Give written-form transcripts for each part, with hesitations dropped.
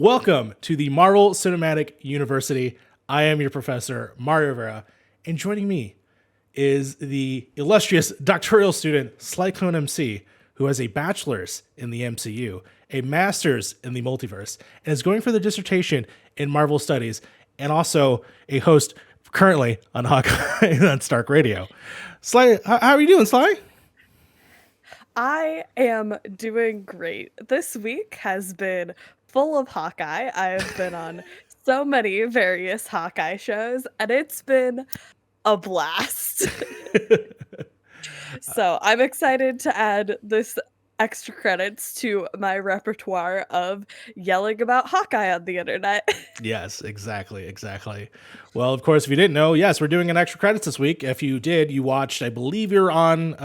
Welcome to the Marvel Cinematic University. I am your professor, Mario Rivera, and joining me is the illustrious doctoral student, Slyclone MC, who has a bachelor's in the MCU, a master's in the multiverse, and is going for the dissertation in Marvel Studies, and also a host currently on Hawkeye on Stark Radio. Sly, how are you doing, Sly? I am doing great. This week has been full of Hawkeye. I've been on so many various Hawkeye shows, and it's been a blast. So I'm excited to add this extra credits to my repertoire of yelling about Hawkeye on the internet. Yes, exactly. Well, of course, if you didn't know, yes, we're doing an extra credits this week. If you did, you watched, I believe you're on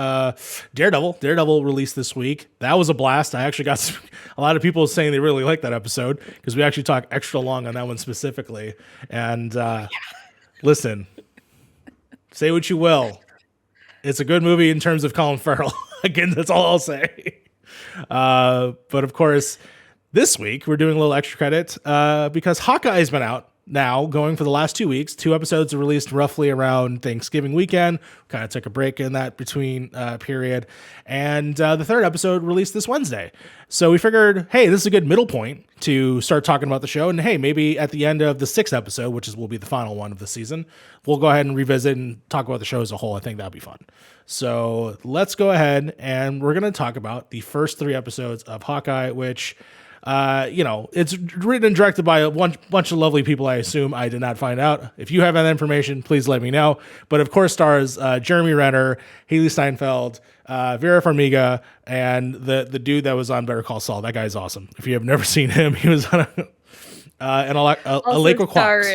Daredevil. Daredevil released this week. That was a blast. I actually got a lot of people saying they really liked that episode because we actually talked extra long on that one specifically. And listen, say what you will. It's a good movie in terms of Colin Farrell. Again, that's all I'll say. But of course, this week we're doing a little extra credit because Hawkeye's been out now, going for the last 2 weeks. 2 episodes are released roughly around Thanksgiving weekend. Kind of took a break in that between period, and the 3rd episode released this Wednesday. So we figured, hey, this is a good middle point to start talking about the show. And hey, maybe at the end of the 6th episode, which will be the final one of the season, we'll go ahead and revisit and talk about the show as a whole. I think that'll be fun. So let's go ahead and we're going to talk about the first 3 episodes of Hawkeye, which, it's written and directed by a bunch of lovely people. I assume. I did not find out. If you have that information, please let me know. But of course, stars Jeremy Renner, Haley Steinfeld, Vera Farmiga, and the dude that was on Better Call Saul. That guy's awesome. If you have never seen him, he was on Aleko Cox.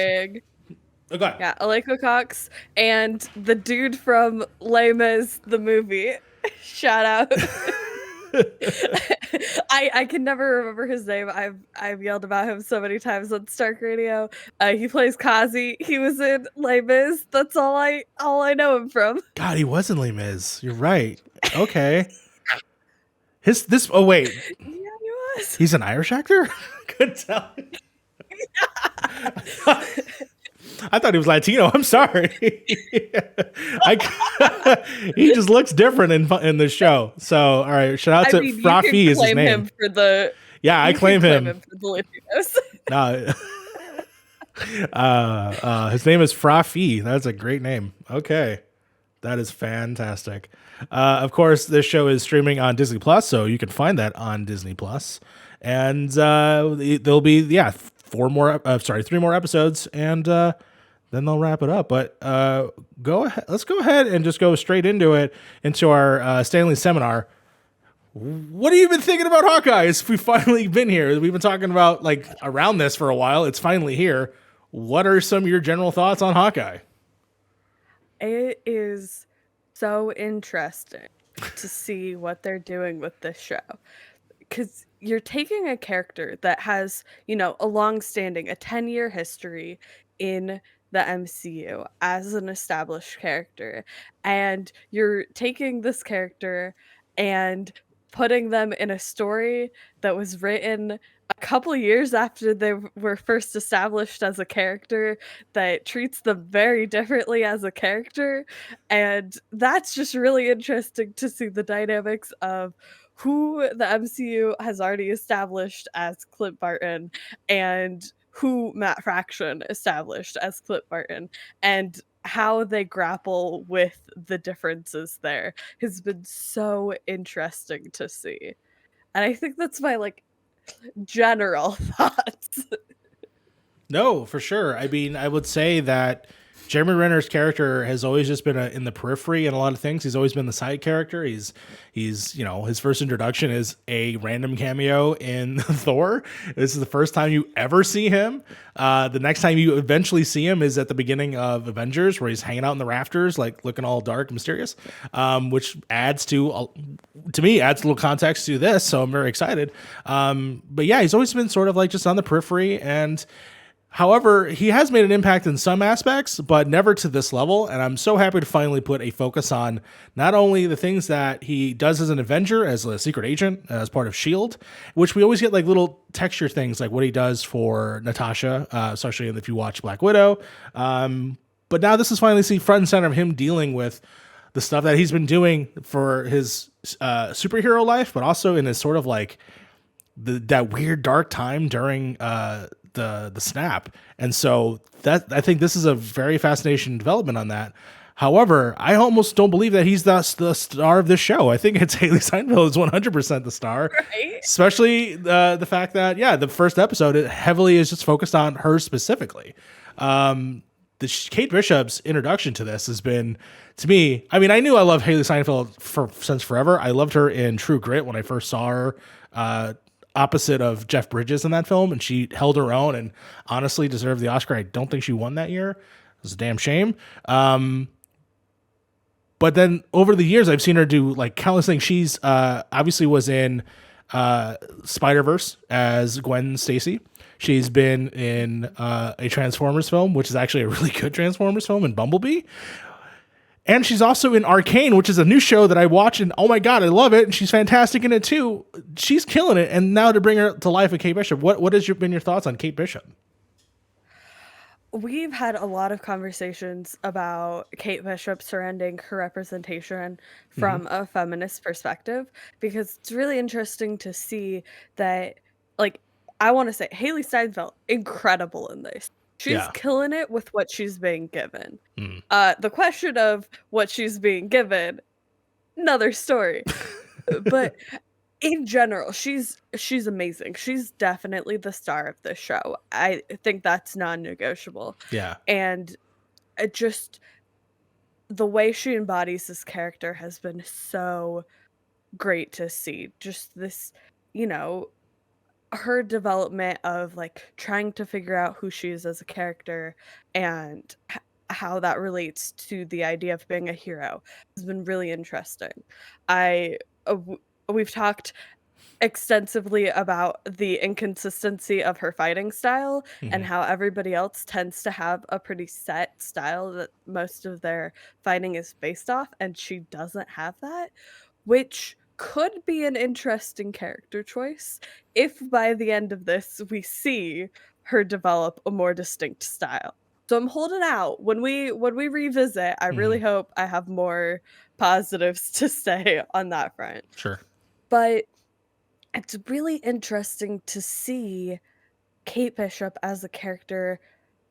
Oh, go ahead. Yeah, Aleko Cox and the dude from Les Mis, the movie. Shout out. I can never remember his name. I've yelled about him so many times on Stark Radio. He plays Kazi. He was in Les Mis. That's all I know him from. God, he was in Les Mis. You're right. Okay. Oh wait. Yeah, he was. He's an Irish actor? Couldn't tell. I thought he was Latino. I'm sorry. He just looks different in the show. So, all right. Shout out to Frafi is his name. I claim him for the Latinos. His name is Frafi. That's a great name. Okay. That is fantastic. Of course, this show is streaming on Disney Plus, so you can find that on Disney Plus. And there'll be 3 more episodes, and then they'll wrap it up. But let's go ahead and just go straight into our Stanley seminar. What have you been thinking about Hawkeye? We've finally been here. We've been talking about around this for a while. It's finally here. What are some of your general thoughts on Hawkeye? It is so interesting to see what they're doing with this show, because you're taking a character that has, a long-standing, a 10-year history in the MCU as an established character, and you're taking this character and putting them in a story that was written a couple years after they were first established as a character, that treats them very differently as a character. And that's just really interesting to see the dynamics of who the MCU has already established as Clint Barton and who Matt Fraction established as Clint Barton, and how they grapple with the differences there has been so interesting to see. And I think that's my general thoughts. No, for sure. I mean, I would say that Jeremy Renner's character has always just been in the periphery in a lot of things. He's always been the side character. He's his first introduction is a random cameo in Thor. This is the first time you ever see him. The next time you eventually see him is at the beginning of Avengers, where he's hanging out in the rafters, looking all dark and mysterious, which adds to me a little context to this. So I'm very excited. But yeah, he's always been sort of just on the periphery, and However, he has made an impact in some aspects, but never to this level. And I'm so happy to finally put a focus on not only the things that he does as an Avenger, as a secret agent, as part of S.H.I.E.L.D., which we always get like little texture things like what he does for Natasha, especially if you watch Black Widow. But now this is finally see front and center of him dealing with the stuff that he's been doing for his superhero life, but also in his sort of like that weird dark time during the snap. And so that I think this is a very fascinating development on that. However, I almost don't believe that he's the star of this show. I think it's Haley Steinfeld is 100% the star, Right? especially the fact that, yeah, the first episode it heavily is just focused on her specifically. Kate Bishop's introduction to this has been, to me, I mean, I knew I loved Haley Steinfeld since forever. I loved her in True Grit when I first saw her opposite of Jeff Bridges in that film, and she held her own and honestly deserved the Oscar. I don't think she won that year. It was a damn shame. But then over the years, I've seen her do like countless things. She's obviously was in Spider-Verse as Gwen Stacy. She's been in a Transformers film, which is actually a really good Transformers film, in Bumblebee. And she's also in Arcane, which is a new show that I watch, and oh my god, I love it. And she's fantastic in it too. She's killing it. And now to bring her to life with Kate Bishop, what has been your thoughts on Kate Bishop? We've had a lot of conversations about Kate Bishop surrounding her representation from a feminist perspective, because it's really interesting to see that, like, I want to say Haley Steinfeld, incredible in this. She's Yeah. killing it with what she's being given. Mm. The question of what she's being given, another story. But in general, she's amazing. She's definitely the star of this show. I think that's non-negotiable. Yeah. And it just the way she embodies this character has been so great to see. Just this, you know, her development of like trying to figure out who she is as a character and how that relates to the idea of being a hero has been really interesting. I we've talked extensively about the inconsistency of her fighting style and Mhm. how everybody else tends to have a pretty set style that most of their fighting is based off, and she doesn't have that, which could be an interesting character choice if by the end of this we see her develop a more distinct style. So I'm holding out. When we revisit, I really Mhm. hope I have more positives to say on that front. Sure. But it's really interesting to see Kate Bishop as a character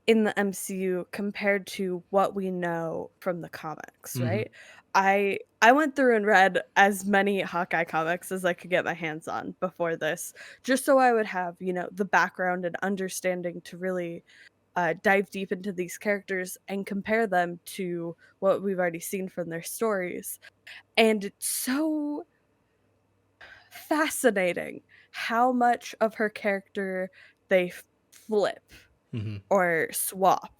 in the MCU compared to what we know from the comics, Mhm. right? I went through and read as many Hawkeye comics as I could get my hands on before this, just so I would have, the background and understanding to really dive deep into these characters and compare them to what we've already seen from their stories. And it's so fascinating how much of her character they flip Mhm. or swap.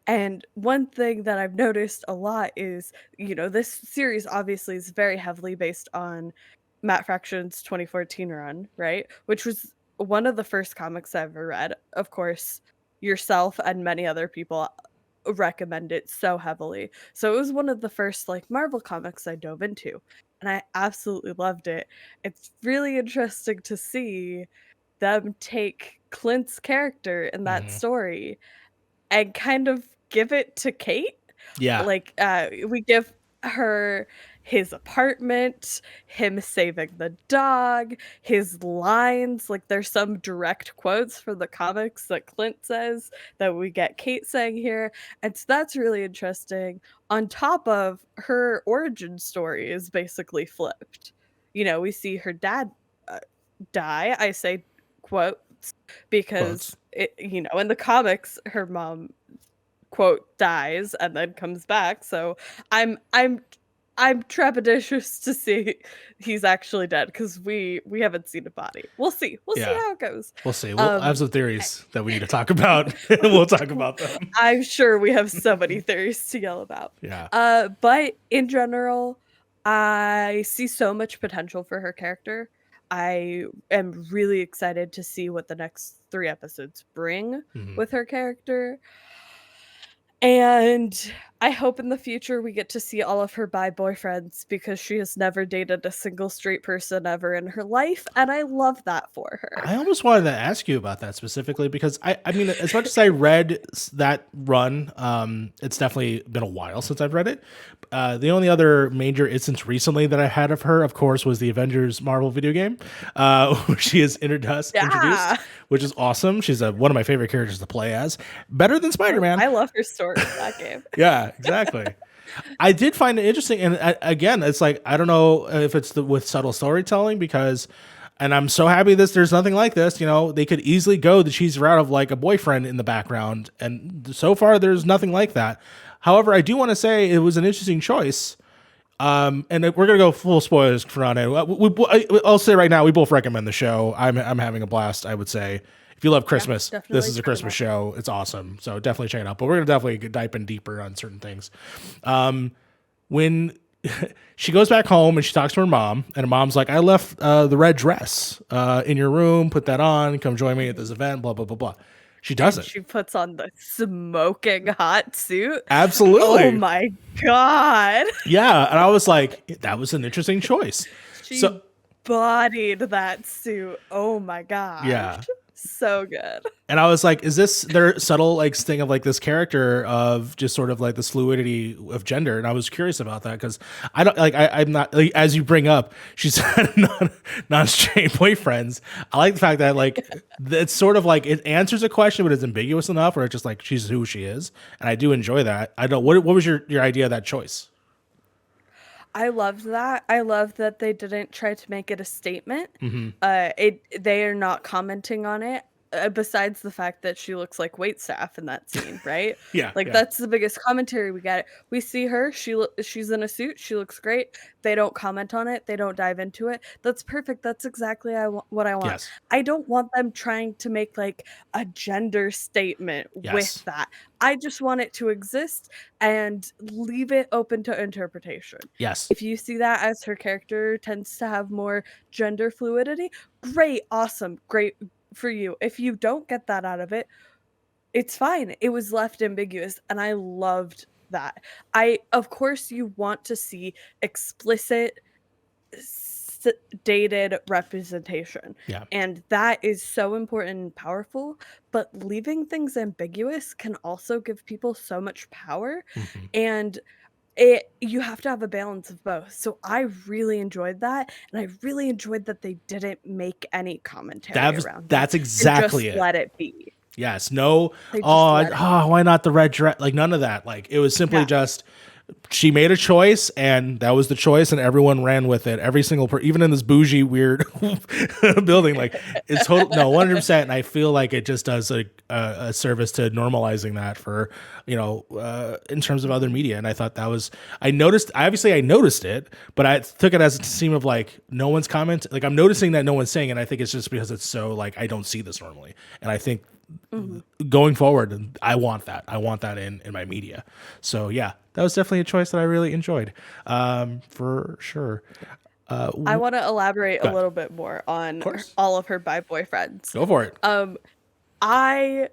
And one thing that I've noticed a lot is, this series obviously is very heavily based on Matt Fraction's 2014 run, right? Which was one of the first comics I ever read. Of course, yourself and many other people recommend it so heavily. So it was one of the first like Marvel comics I dove into, and I absolutely loved it. It's really interesting to see them take Clint's character in that Mhm. story and kind of give it to Kate. Yeah. Like, we give her his apartment, him saving the dog, his lines. Like, there's some direct quotes from the comics that Clint says that we get Kate saying here. And so that's really interesting. On top of her origin story is basically flipped. We see her dad uh, die. I say quotes Quotes. because in the comics her mom quote dies and then comes back. So I'm trepidatious to see he's actually dead because we haven't seen a body. We'll see Yeah. how it goes. We'll see. I have um some theories that we need to talk about. We'll talk about them. I'm sure we have so many theories to yell about. Yeah. But in general, I see so much potential for her character. I am really excited to see what the next 3 episodes bring Mhm. with her character. And I hope in the future we get to see all of her bi boyfriends because she has never dated a single straight person ever in her life, and I love that for her. I almost wanted to ask you about that specifically because I mean, as much as I read that run, it's definitely been a while since I've read it. The only other major instance recently that I had of her, of course, was the Avengers Marvel video game, where she is introduced, Yeah. which is awesome. She's one of my favorite characters to play as, better than Spider-Man. I love her story in that game. Yeah, exactly. I did find it interesting, and again, it's like I don't know if it's with subtle storytelling because, and I'm so happy there's nothing like this. You know, they could easily go the cheesy route of like a boyfriend in the background, and so far there's nothing like that. However, I do want to say it was an interesting choice. And we're gonna go full spoilers for on it. I'll say right now, we both recommend the show. I'm having a blast. I would say if you love Yeah, Christmas, this definitely is a check 'em Christmas out. show. It's awesome. So definitely check it out. But we're gonna definitely dive in deeper on certain things. When she goes back home and she talks to her mom, and her mom's like, "I left the red dress in your room. Put that on. Come join me at this event." Blah blah blah blah. She And doesn't. she puts on the smoking hot suit. Oh Absolutely. my god. Yeah, and I was like, that was an interesting choice. She So bodied that suit. Oh my yeah. gosh. So good. And I was like, is this their subtle like sting of like this character of just sort of like this fluidity of gender? And I was curious about that because I don't like I'm not like, as you bring up, she's had non-straight boyfriends. I like the fact that like it's sort of like it answers a question, but it's ambiguous enough, or it's just like she's who she is, and I do enjoy that. I don't. What was your idea of that choice? I loved that. I love that they didn't try to make it a statement. Mm-hmm. They are not commenting on it. Besides the fact that she looks like waitstaff in that scene, right? Yeah, Like yeah, that's the biggest commentary we get. We see her. She's in a suit. She looks great. They don't comment on it. They don't dive into it. That's perfect. That's exactly what I want. yes, I don't want them trying to make like a gender statement with yes, that. I just want it to exist and leave it open to interpretation. yes, If you see that as her character tends to have more gender fluidity, great, awesome, great for you. If you don't get that out of it, it's fine. It was left ambiguous, and I loved that. Of course, you want to see explicit dated representation, yeah, and that is so important and powerful, but leaving things ambiguous can also give people so much power, hmm, and you have to have a balance of both. So I really enjoyed that, and I really enjoyed that they didn't make any commentary around it that's and just exactly it. let it be. Yes, no. They just let it be. Why not the red dress? Like none of that. Like it was simply Yeah. just she made a choice, and that was the choice, and everyone ran with it. Every single even in this bougie weird building, like it's total no 100%. And I feel like it just does a service to normalizing that for in terms of other media. And I thought that was I noticed. I noticed it, but I took it as a seem of like no one's comment. Like I'm noticing that no one's saying, and I think it's just because it's so like I don't see this normally, and I think Mhm. going forward, I want that. I want that in my media. So yeah, that was definitely a choice that I really enjoyed, for sure. I wanna elaborate Go a ahead. little bit more Of on course, all of her bi boyfriends. go for it. Um, I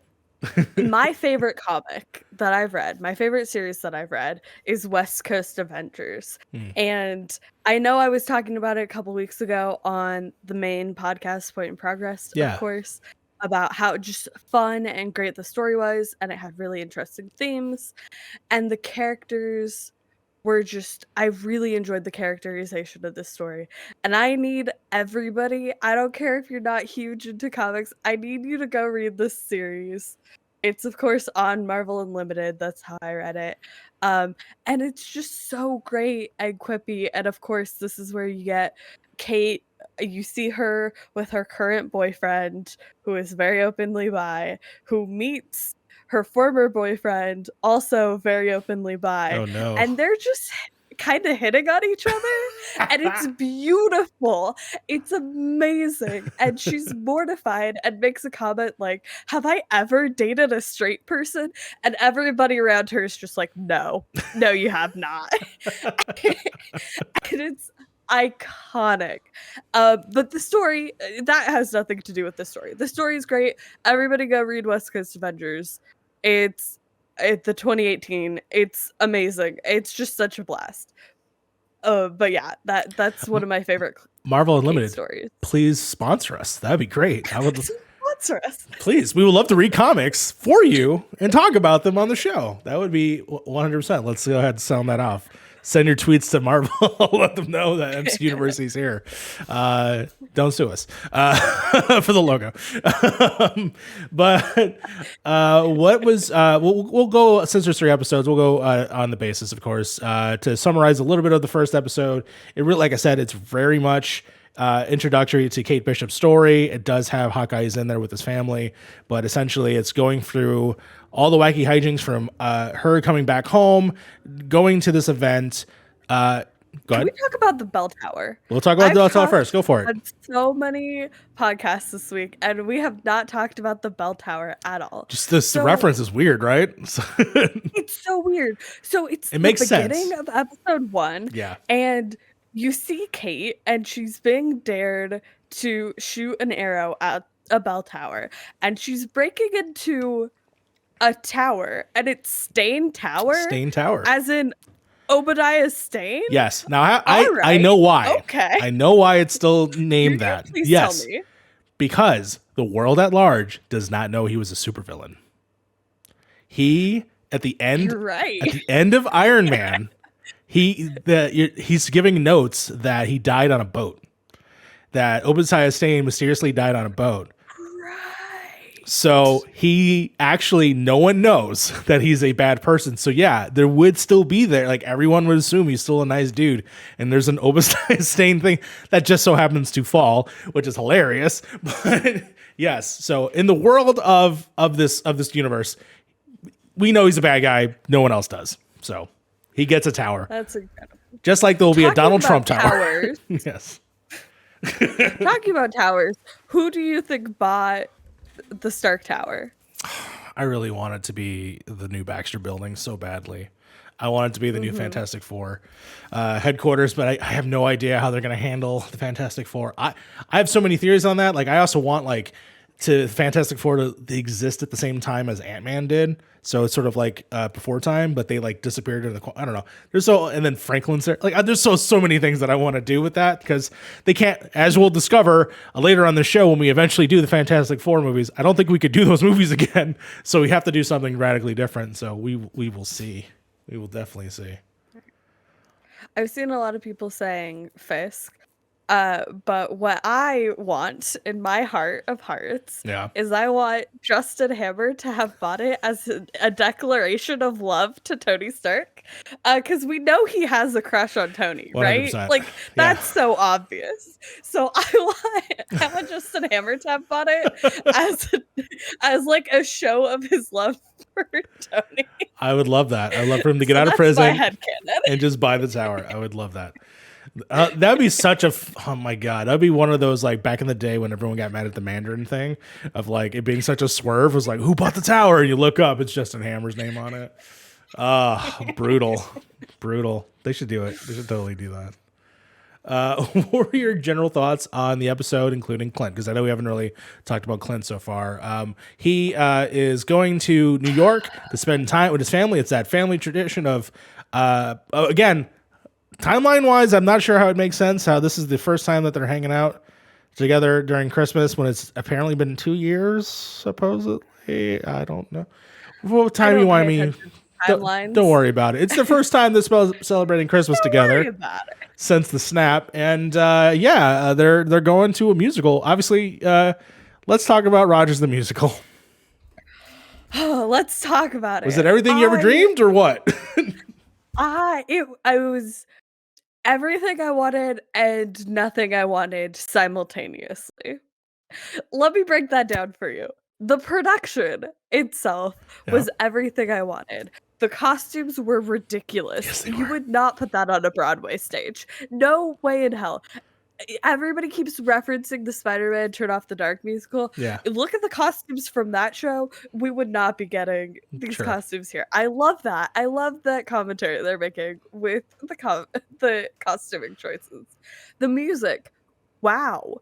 my favorite comic that I've read, my favorite series that I've read is West Coast Avengers. Mm, And I know I was talking about it a couple weeks ago on the main podcast, Point in Progress, of yeah, course, about how just fun and great the story was, and it had really interesting themes. And the characters were just, I really enjoyed the characterization of this story. And I need everybody, I don't care if you're not huge into comics, I need you to go read this series. It's of course on Marvel Unlimited, that's how I read it. Um, and it's just so great and quippy. And of course, this is where you get Kate. You see her with her current boyfriend, who is very openly bi, who meets her former boyfriend, also very openly bi, oh no. and they're just kind of hitting on each other, and it's beautiful. It's amazing. And she's mortified and makes a comment like, "Have I ever dated a straight person?" And everybody around her is just like, "No, no, you have not." And it's iconic. But the story, that has nothing to do with the story. The story is great. Everybody go read West Coast Avengers. It's the 2018. It's amazing. It's just such a blast. But yeah, that's one of my favorite Marvel Kate Unlimited, stories. please sponsor us. That'd be great. I would Sponsor us. please. We would love to read comics for you and talk about them on the show. That would be 100%. Let's go ahead and sound that off. Send your tweets to Marvel. Let them know that MC University's here. Don't sue us for the logo. But what was we'll go, since there's 3 episodes, we'll go on the basis, of course, to summarize a little bit of the first episode. It really, like I said, it's very much introductory to Kate Bishop's story. It does have Hawkeye's in there with his family, but essentially it's going through all the wacky hijinks from her coming back home, going to this event. Go ahead. Can we talk about the bell tower? We'll talk about the bell tower first. Go for it. On so many podcasts this week, and we have not talked about the bell tower at all. Just this reference is weird, right? It's so weird. So it makes the sense. beginning of episode 1. Yeah. And you see Kate, and she's being dared to shoot an arrow at a bell tower, and she's breaking into a tower, and it's Stain Tower. Stain Tower. As in Obadiah Stane? Yes. Now I right. know why. Okay. I know why it's still named that. Please yes. tell me. Because the world at large does not know he was a supervillain. He at the end You're right. at the end of Iron Man, he's giving notes that he died on a boat. That Obadiah Stane mysteriously died on a boat. So he actually, no one knows that he's a bad person. So yeah, there would still be there. Like everyone would assume he's still a nice dude. And there's an Obadiah Stane thing that just so happens to fall, which is hilarious. But yes, so in the world of this universe, we know he's a bad guy. No one else does. So he gets a tower. That's incredible. Just like there will be a Donald Trump tower. Towers, Yes. talking about towers, who do you think bought the Stark Tower? I really want it to be the new Baxter building so badly. I want it to be the new Fantastic Four headquarters, but I have no idea how they're going to handle the Fantastic Four. I have so many theories on that. Like, I also want to Fantastic Four to exist at the same time as Ant-Man did. So it's sort of like before time, but they disappeared in I don't know. And then Franklin's there. There's so many things that I want to do with that, because they can't, as we'll discover later on the show when we eventually do the Fantastic Four movies, I don't think we could do those movies again. So we have to do something radically different. So we will see. We will definitely see. I've seen a lot of people saying Fisk. But what I want in my heart of hearts is I want Justin Hammer to have bought it as a declaration of love to Tony Stark. Because we know he has a crush on Tony, 100%. right? That's so obvious. So I want Justin Hammer to have bought it as a show of his love for Tony. I would love that. I'd love for him to get out of prison headcanon and just buy the tower. I would love that. That'd be such a oh my god, that'd be one of those back in the day when everyone got mad at the Mandarin thing of it being such a swerve, was who bought the tower, and you look up, it's Justin Hammer's name on it. Brutal. They should do it. They should totally do that. What were your general thoughts on the episode, including Clint? Because I know we haven't really talked about Clint so far. He is going to New York to spend time with his family. It's that family tradition of again, timeline-wise, I'm not sure how it makes sense, how this is the first time that they're hanging out together during Christmas when it's apparently been 2 years, supposedly. I don't know. What time you want me? Don't worry about it. It's the first time they're celebrating Christmas together since the snap. And they're going to a musical. Obviously, let's talk about Rogers the Musical. Oh, let's talk about it. Was it everything you ever dreamed, or what? It was everything I wanted and nothing I wanted simultaneously. Let me break that down for you. The production itself was everything I wanted. The costumes were ridiculous. Yes, you would not put that on a Broadway stage. No way in hell. everybody keeps referencing the Spider-Man Turn Off the Dark musical. Yeah, Look at the costumes from that show. We would not be getting these sure. costumes here. I love that. I love that commentary they're making with the costuming choices. The music. Wow.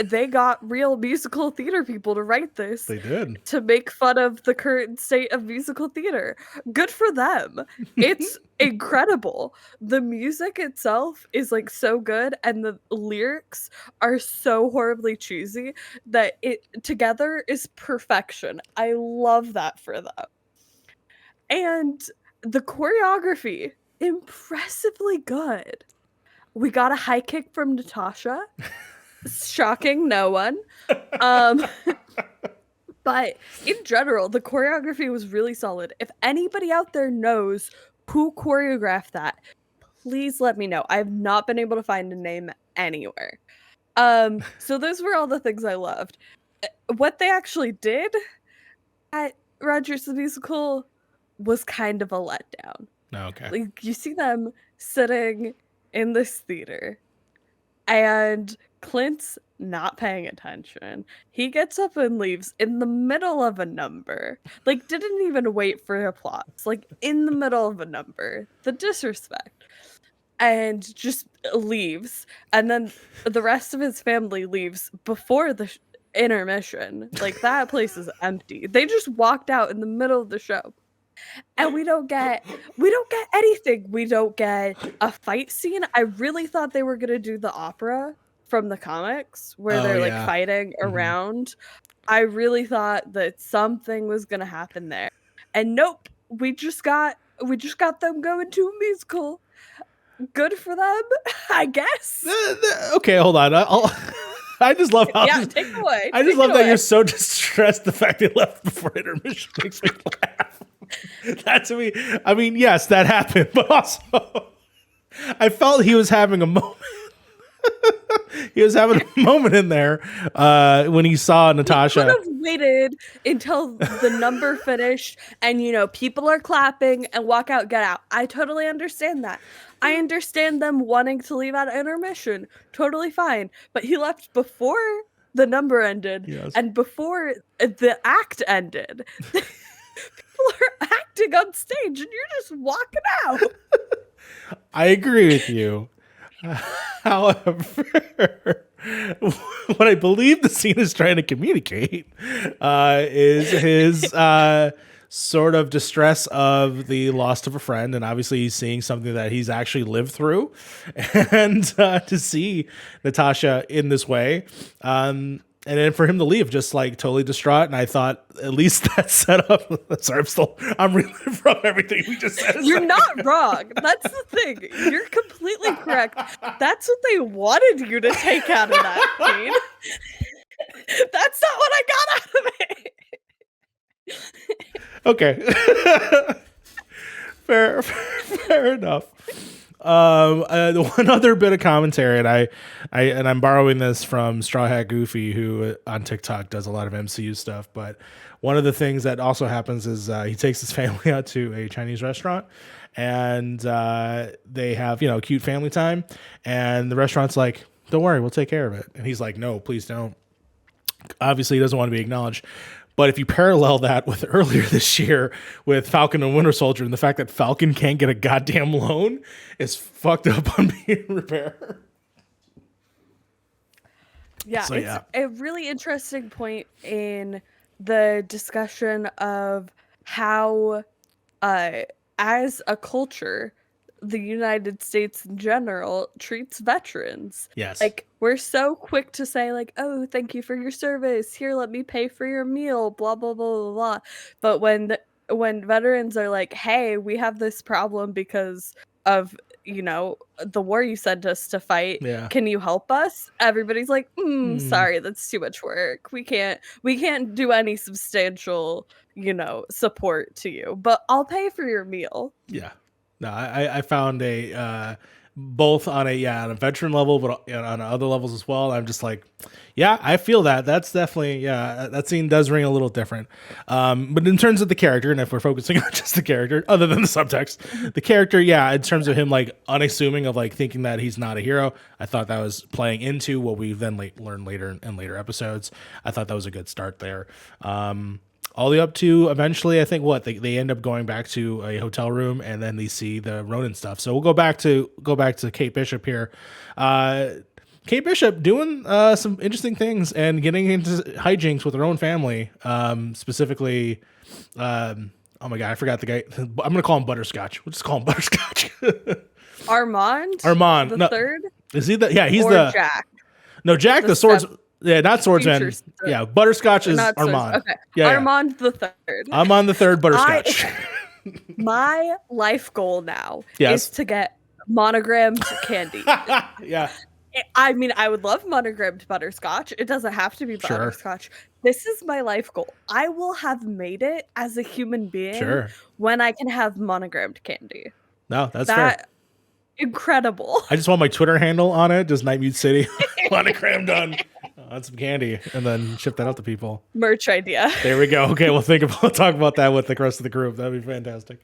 They got real musical theater people to write this They did. to make fun of the current state of musical theater. Good for them. It's incredible. The music itself is like so good, and the lyrics are so horribly cheesy that it together is perfection. I love that for them. And the choreography, impressively good. We got a high kick from Natasha. Shocking no one. Um But in general, the choreography was really solid. If anybody out there knows who choreographed that, please let me know. I've not been able to find a name anywhere. So those were all the things I loved. What they actually did at Rogers the Musical was kind of a letdown. Okay. Like, you see them sitting in this theater, and Clint's not paying attention. He gets up and leaves in the middle of a number. Like, didn't even wait for applause. Like, in the middle of a number. The disrespect. And just leaves. And then the rest of his family leaves before the intermission. Like, that place is empty. They just walked out in the middle of the show. And we don't get anything. We don't get a fight scene. I really thought they were gonna do the opera from the comics where they're like Yeah. fighting around. I really thought that something was gonna happen there. And nope, we just got them going to a musical. Good for them, I guess. Okay, hold on. I just love how Yeah, take it away. I just Take love it that away. you're so distressed. The fact they left before intermission makes me laugh. That's me. I mean, yes, that happened, but also I felt he was having a moment. He was having a moment in there when he saw Natasha. Could have waited until the number finished and, you know, people are clapping and walk out, get out. I totally understand that. I understand them wanting to leave at intermission. Totally fine. But he left before the number ended Yes. and before the act ended. People are acting on stage and you're just walking out. I agree with you. However, what I believe the scene is trying to communicate is his sort of distress of the loss of a friend. And obviously he's seeing something that he's actually lived through. And to see Natasha in this way, and then for him to leave just like totally distraught. And I thought at least that set up. Sorry, I'm reeling from everything we just said. You're not wrong. That's the thing. You're completely correct. That's what they wanted you to take out of that scene. That's not what I got out of it. Okay. Fair enough. The one other bit of commentary, and I'm borrowing this from Straw Hat Goofy, who on TikTok does a lot of MCU stuff. But one of the things that also happens is he takes his family out to a Chinese restaurant, and they have cute family time, and the restaurant's like, "Don't worry, we'll take care of it," and he's like, "No, please don't." Obviously, he doesn't want to be acknowledged. But if you parallel that with earlier this year with Falcon and Winter Soldier and the fact that Falcon can't get a goddamn loan is fucked up on being repair. Yeah, So, it's a really interesting point in the discussion of how, as a culture, the United States in general treats veterans. Yes. Like, we're so quick to say, like, oh, thank you for your service. Here, let me pay for your meal, blah, blah, blah, blah, blah. But when veterans are like, hey, we have this problem because of, the war you sent us to fight. Yeah. Can you help us? Everybody's like, sorry, that's too much work. We can't do any substantial, support to you, but I'll pay for your meal. Yeah. No, I found a both on on a veteran level, but on other levels as well. I'm just like, yeah, I feel that. That's definitely, that scene does ring a little different. But in terms of the character, and if we're focusing on just the character, other than the subtext, the character, yeah, in terms of him like unassuming of like thinking that he's not a hero, I thought that was playing into what we then learned later in later episodes. I thought that was a good start there. All the way up to eventually, I think they end up going back to a hotel room, and then they see the Ronin stuff. So we'll go back to Kate Bishop here. Kate Bishop doing some interesting things and getting into hijinks with her own family. Specifically, oh my god, I forgot the guy. I'm gonna call him Butterscotch. We'll just call him Butterscotch. Armand. Armand, the no, third. is he the? Yeah, he's or the Jack. No, Jack the swords. Yeah, not swordsman. Yeah, Butterscotch is Armand. Okay, Yeah, Armand the third. I'm on the third Butterscotch. My life goal now Yes. is to get monogrammed candy. Yeah. I mean, I would love monogrammed butterscotch. It doesn't have to be Sure. butterscotch. This is my life goal. I will have made it as a human being Sure. when I can have monogrammed candy. No, that's fair. Incredible. I just want my Twitter handle on it, just Nightmute City, monogrammed on some candy, and then ship that out to people. Merch idea. There we go. Okay, we'll talk about that with the rest of the group. That'd be fantastic.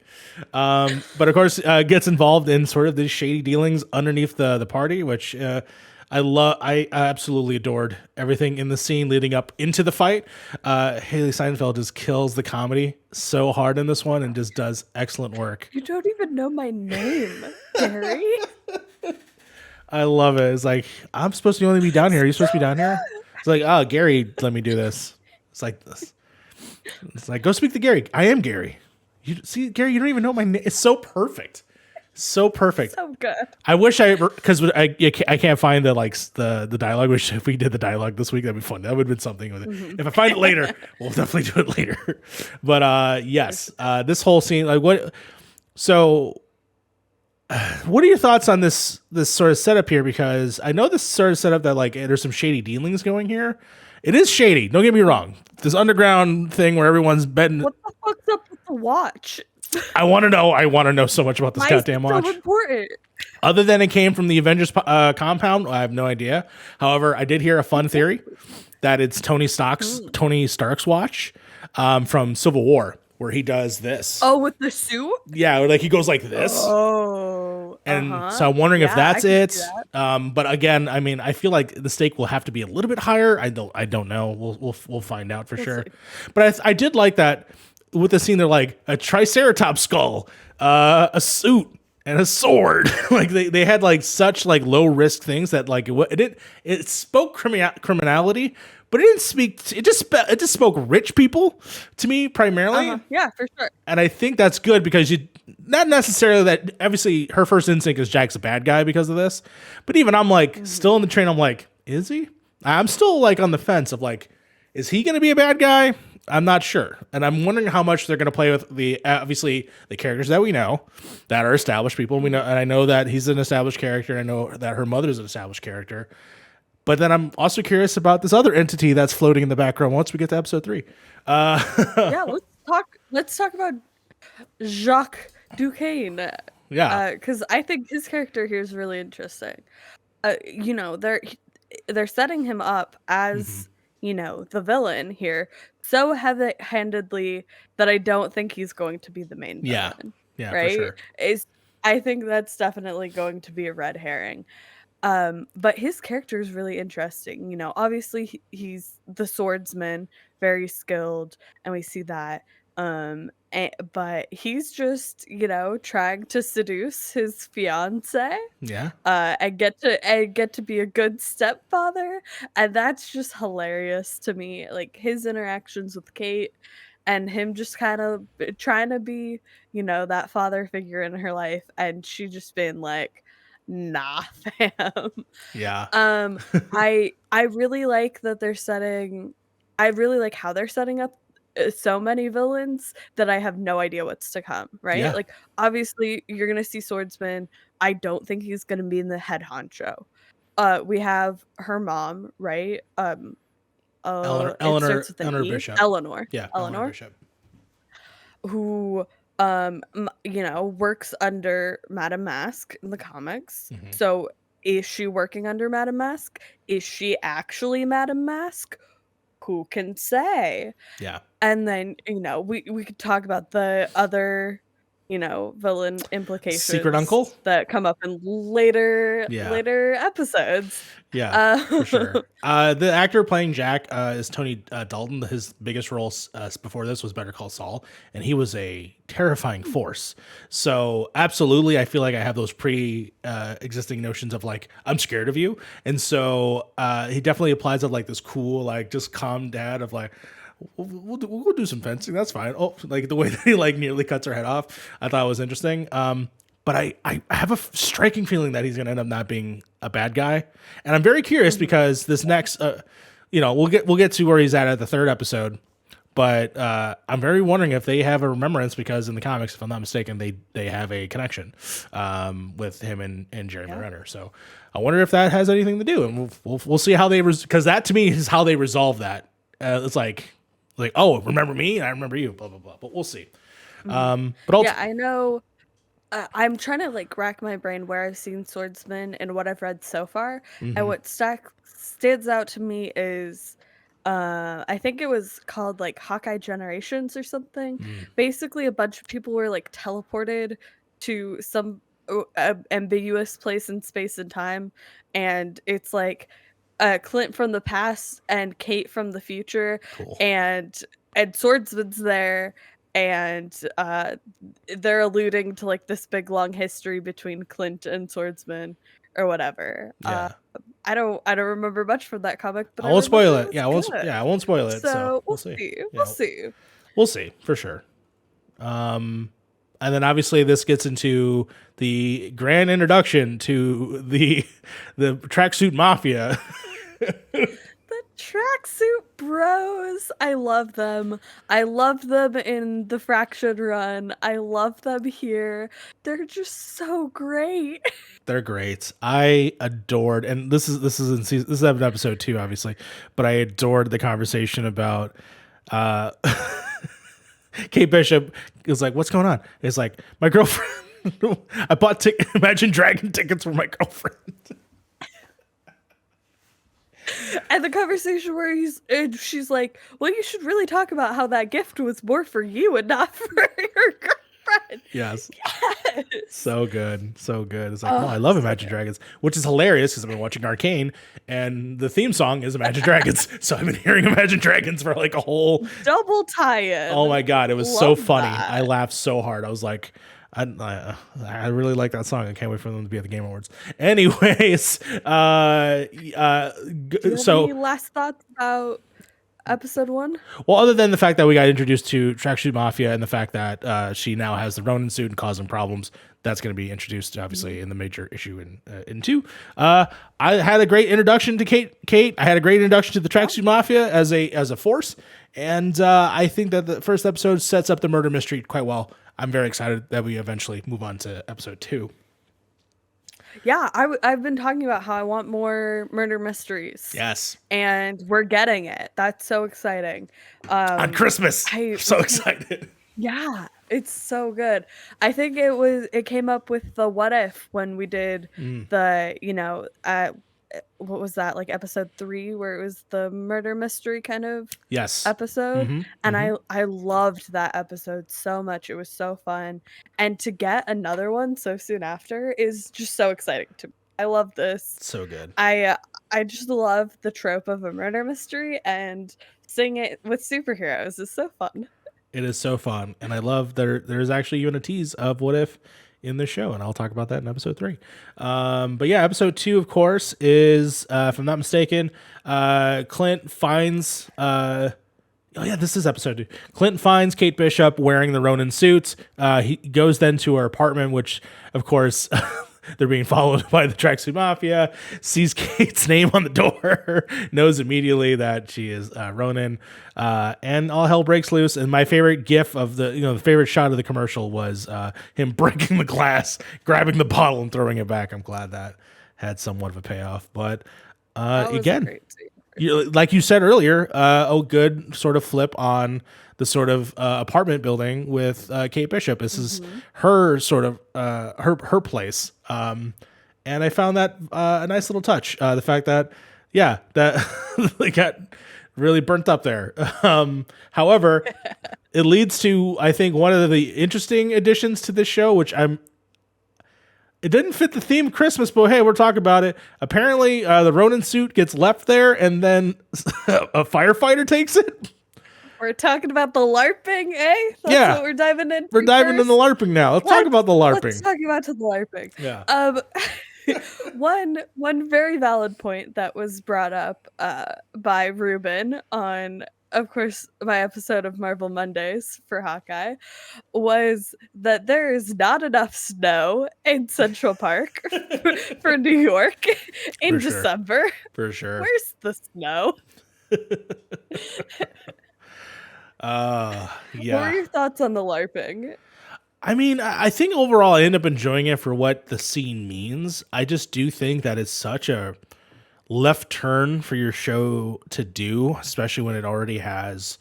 But of course, gets involved in sort of these shady dealings underneath the party, which I love. I absolutely adored everything in the scene leading up into the fight. Haley Steinfeld just kills the comedy so hard in this one and just does excellent work. You don't even know my name, Gary. I love it. It's like, I'm supposed to only be down here. Are you supposed to be down here? It's like, oh, Gary, let me do this. It's like this. It's like, go speak to Gary. I am Gary. You see, Gary, you don't even know my name. It's so perfect. So perfect. So good. I wish because I can't find the dialogue. Which if we did the dialogue this week, that'd be fun. That would have been something with it. Mm-hmm. If I find it later, we'll definitely do it later. But yes, this whole scene, like what? So, what are your thoughts on this sort of setup here? Because I know this sort of setup that like there's some shady dealings going here. It is shady. Don't get me wrong. This underground thing where everyone's betting. What the fuck's up with the watch? I want to know. I want to know so much about this goddamn watch. So important. Other than it came from the Avengers compound, I have no idea. However, I did hear a fun theory that it's Tony Stark's watch from Civil War, where he does this. Oh, with the suit? Yeah, like he goes like this. Oh. And so I'm wondering if that's it. But again, I mean, I feel like the stake will have to be a little bit higher. I don't know. We'll find out for sure. See. But I did like that. With the scene, they're like a triceratops skull, a suit, and a sword. Like they had like such like low risk things that like it spoke criminality, but it didn't speak. It just spoke rich people to me primarily. Yeah, for sure. And I think that's good because you not necessarily that. Obviously, her first instinct is Jack's a bad guy because of this, but even I'm like still in the train. I'm like, is he? I'm still like on the fence of like, is he going to be a bad guy? I'm not sure. And I'm wondering how much they're going to play with obviously the characters that we know that are established people. We know, and I know that he's an established character. And I know that her mother's an established character. But then I'm also curious about this other entity that's floating in the background once we get to episode 3. Yeah, let's talk about Jacques Duquesne. Yeah. Because I think his character here is really interesting. You know, they're setting him up as you know, the villain here so heavy-handedly that I don't think he's going to be the main villain. Yeah, right? For sure. I think that's definitely going to be a red herring. But his character is really interesting. You know, obviously he's the swordsman, very skilled, and we see that. But he's just, you know, trying to seduce his fiance. Yeah. And get to be a good stepfather, and that's just hilarious to me. Like his interactions with Kate, and him just kind of trying to be, you know, that father figure in her life, and she just being like, nah, fam. Yeah. I really like that they're setting. I really like how they're setting up so many villains that I have no idea what's to come, right? Yeah. Like obviously you're gonna see Swordsman. I don't think he's gonna be in the head honcho. We have her mom, right? Eleanor Bishop. Eleanor. Yeah, Eleanor Bishop. Who works under Madame Mask in the comics. Mhm. So is she working under Madame Mask? Is she actually Madame Mask? Who can say? Yeah. And then, we could talk about the other, villain Secret implications Uncle? that come up in later Yeah. later episodes. Yeah, for Uh, sure. The actor playing Jack is Tony Dalton. His biggest role before this was Better Call Saul, and he was a terrifying force. So absolutely, I feel like I have those existing notions of like I'm scared of you, and so he definitely applies of like this cool, like just calm dad of like. We'll go do some fencing. That's fine. Oh, like the way that he like nearly cuts her head off, I thought was interesting. But I have a striking feeling that he's going to end up not being a bad guy, and I'm very curious mhm. because this next, we'll get to where he's at the third episode, but I'm very wondering if they have a remembrance because in the comics, if I'm not mistaken, they have a connection with him and Jeremy Yeah. Renner. So I wonder if that has anything to do, and we'll see how they because that to me is how they resolve that. It's like oh, remember me? I remember you. Blah blah blah. But we'll see. Mhm. But Yeah, I know. I'm trying to like rack my brain where I've seen swordsman and what I've read so far. And hmm what stands out to me is I think it was called like Hawkeye Generations or something. Basically a bunch of people were like teleported to some ambiguous place in space and time, and it's like Clint from the past and Kate from the future, cool. and swordsman's there, and they're alluding to like this big long history between Clint and Swordsman or whatever. Yeah. I don't remember much from that comic, but I I won't spoil remember it it. was Yeah, I won't. good. Yeah, I won't spoil it. So So we'll we'll see. see. We'll Yeah, see. we'll see for sure. And then obviously this gets into the grand introduction to the tracksuit mafia. The tracksuit bros. I love them. I love them in the Fraction run. I love them here. They're just so great. They're great. I adored, and this is episode 2, obviously, but I adored the conversation about uh Kate Bishop is like, "What's going on?" It's like, "My girlfriend. I bought Imagine Dragon tickets for my girlfriend." And the conversation where she's like, "Well, you should really talk about how that gift was more for you and not for your girlfriend." Yes. Yes. So good. So good. It's like, no, I Oh, love so Imagine good. Dragons, which is hilarious because I've been watching Arcane and the theme song is Imagine Dragons. So I've been hearing Imagine Dragons for like a whole. Double Oh tie-in. my God. It was so Love funny. I that. laughed so hard. I was like, I really like that song. I can't wait for them to be at the Game Awards. Anyways, Do you have any so last thoughts about episode 1? well, other than the fact that we got introduced to Tracksuit Mafia and the fact that she now has the Ronin suit and causing problems, that's going to be introduced obviously in the major issue in 2. I had a great introduction to Kate. I had a great introduction to the Tracksuit Mafia as a force, and I think that the first episode sets up the murder mystery quite well. I'm very excited that we eventually move on to episode 2. Yeah, I've been talking about how I want more murder mysteries, Yes, and we're getting it. That's so exciting. on Christmas. I So excited. Yeah, it's so good. I think it came up with the what if when we did the, what was that, like episode 3 where it was the murder mystery kind of Yes. episode, hmm and hmm I loved that episode so much. It was so fun. And to get another one so soon after is just so exciting to me. I love this. So good. I just love the trope of a murder mystery, and seeing it with superheroes is so fun. It is so fun, and I love there's actually even a tease of what if in the show, and I'll talk about that in episode 3. But yeah, episode 2, of course, is if I'm not mistaken, Clint finds. Oh yeah, this is episode 2. Clint finds Kate Bishop wearing the Ronin suits. He goes then to her apartment, which, of course, they're being followed by the Tracksuit Mafia. Sees Kate's name on the door, knows immediately that she is Ronin, and all hell breaks loose. And my favorite GIF of the favorite shot of the commercial was him breaking the glass, grabbing the bottle, and throwing it back. I'm glad that had somewhat of a payoff, but That was a again. great scene. Like you said earlier, good sort of flip on the sort of apartment building with Kate Bishop. This is Mm-hmm. her sort of her place. And I found that a nice little touch. The fact that, yeah, that they got really burnt up there. However, it leads to, I think, one of the interesting additions to this show, which it didn't fit the theme of Christmas, but hey, we're talking about it. Apparently, the Ronin suit gets left there, and then a firefighter takes it. We're talking about the LARPing, eh? That's Yeah. what we're diving into. We're diving into the LARPing now. Let's talk about the LARPing. Let's talk about the LARPing. Yeah. One very valid point that was brought up by Ruben on, of course, my episode of Marvel Mondays for Hawkeye was that there is not enough snow in Central Park for New York in For sure. December. For sure. Where's the snow? Yeah. What were your thoughts on the LARPing? I mean, I think overall I end up enjoying it for what the scene means. I just do think that it's such a left turn for your show to do, especially when it already has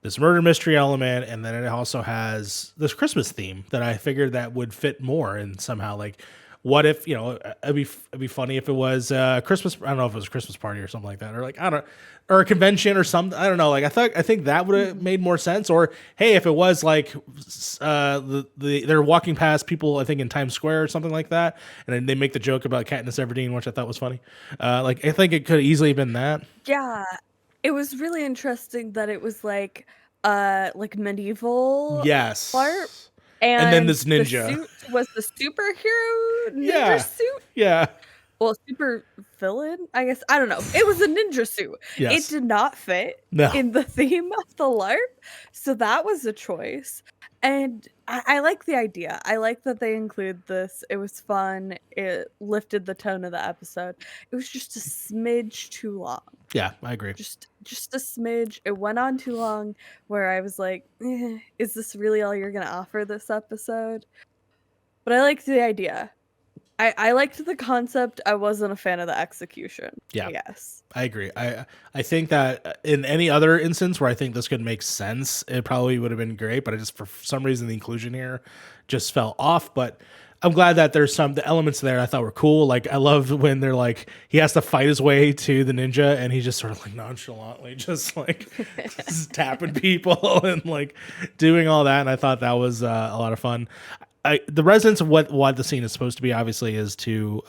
this murder mystery element, and then it also has this Christmas theme that I figured that would fit more. And somehow, like, what if, it'd be funny if it was Christmas. I don't know if it was a Christmas party or something like that, or like, I don't, or a convention or something. I don't know. Like, I think that would have made more sense. Or hey, if it was like they're walking past people, I think in Times Square or something like that, and then they make the joke about Katniss Everdeen, which I thought was funny. Like, I think it could have easily been that. Yeah, it was really interesting that it was like medieval Yes. LARP, And then this ninja. The suit was the superhero ninja Yeah. suit. Yeah. Well, super villain, I guess. I don't know. It was a ninja suit. Yes. It did not fit No. in the theme of the LARP, so that was a choice. And I like the idea. I like that they include this. It was fun. It lifted the tone of the episode. It was just a smidge too long. Yeah, I agree. Just a smidge. It went on too long where I was like, is this really all you're going to offer this episode? But I liked the idea. I liked the concept. I wasn't a fan of the execution. Yeah. Yes. I agree. I think that in any other instance where I think this could make sense, it probably would have been great, but I just, for some reason, the inclusion here just fell off. But I'm glad that there's the elements there I thought were cool. Like, I loved when they're like, he has to fight his way to the ninja, and he's just sort of like nonchalantly just like just tapping people and like doing all that. And I thought that was a lot of fun. The resonance of what the scene is supposed to be, obviously, is to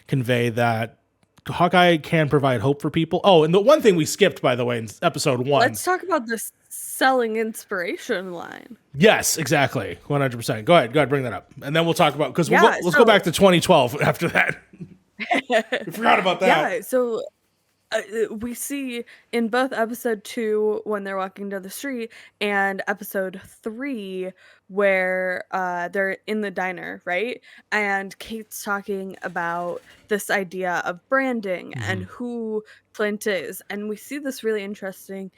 convey that Hawkeye can provide hope for people. Oh, and the one thing we skipped, by the way, in episode 1. Let's talk about this selling inspiration line. Yes, exactly. 100%. Go ahead, bring that up. And then we'll talk about, because let's go back to 2012 after that. We forgot about that. Yeah, so we see in both episode 2 when they're walking down the street and episode 3 where they're in the diner, right? And Kate's talking about this idea of branding and who Clint is. And we see this really interesting,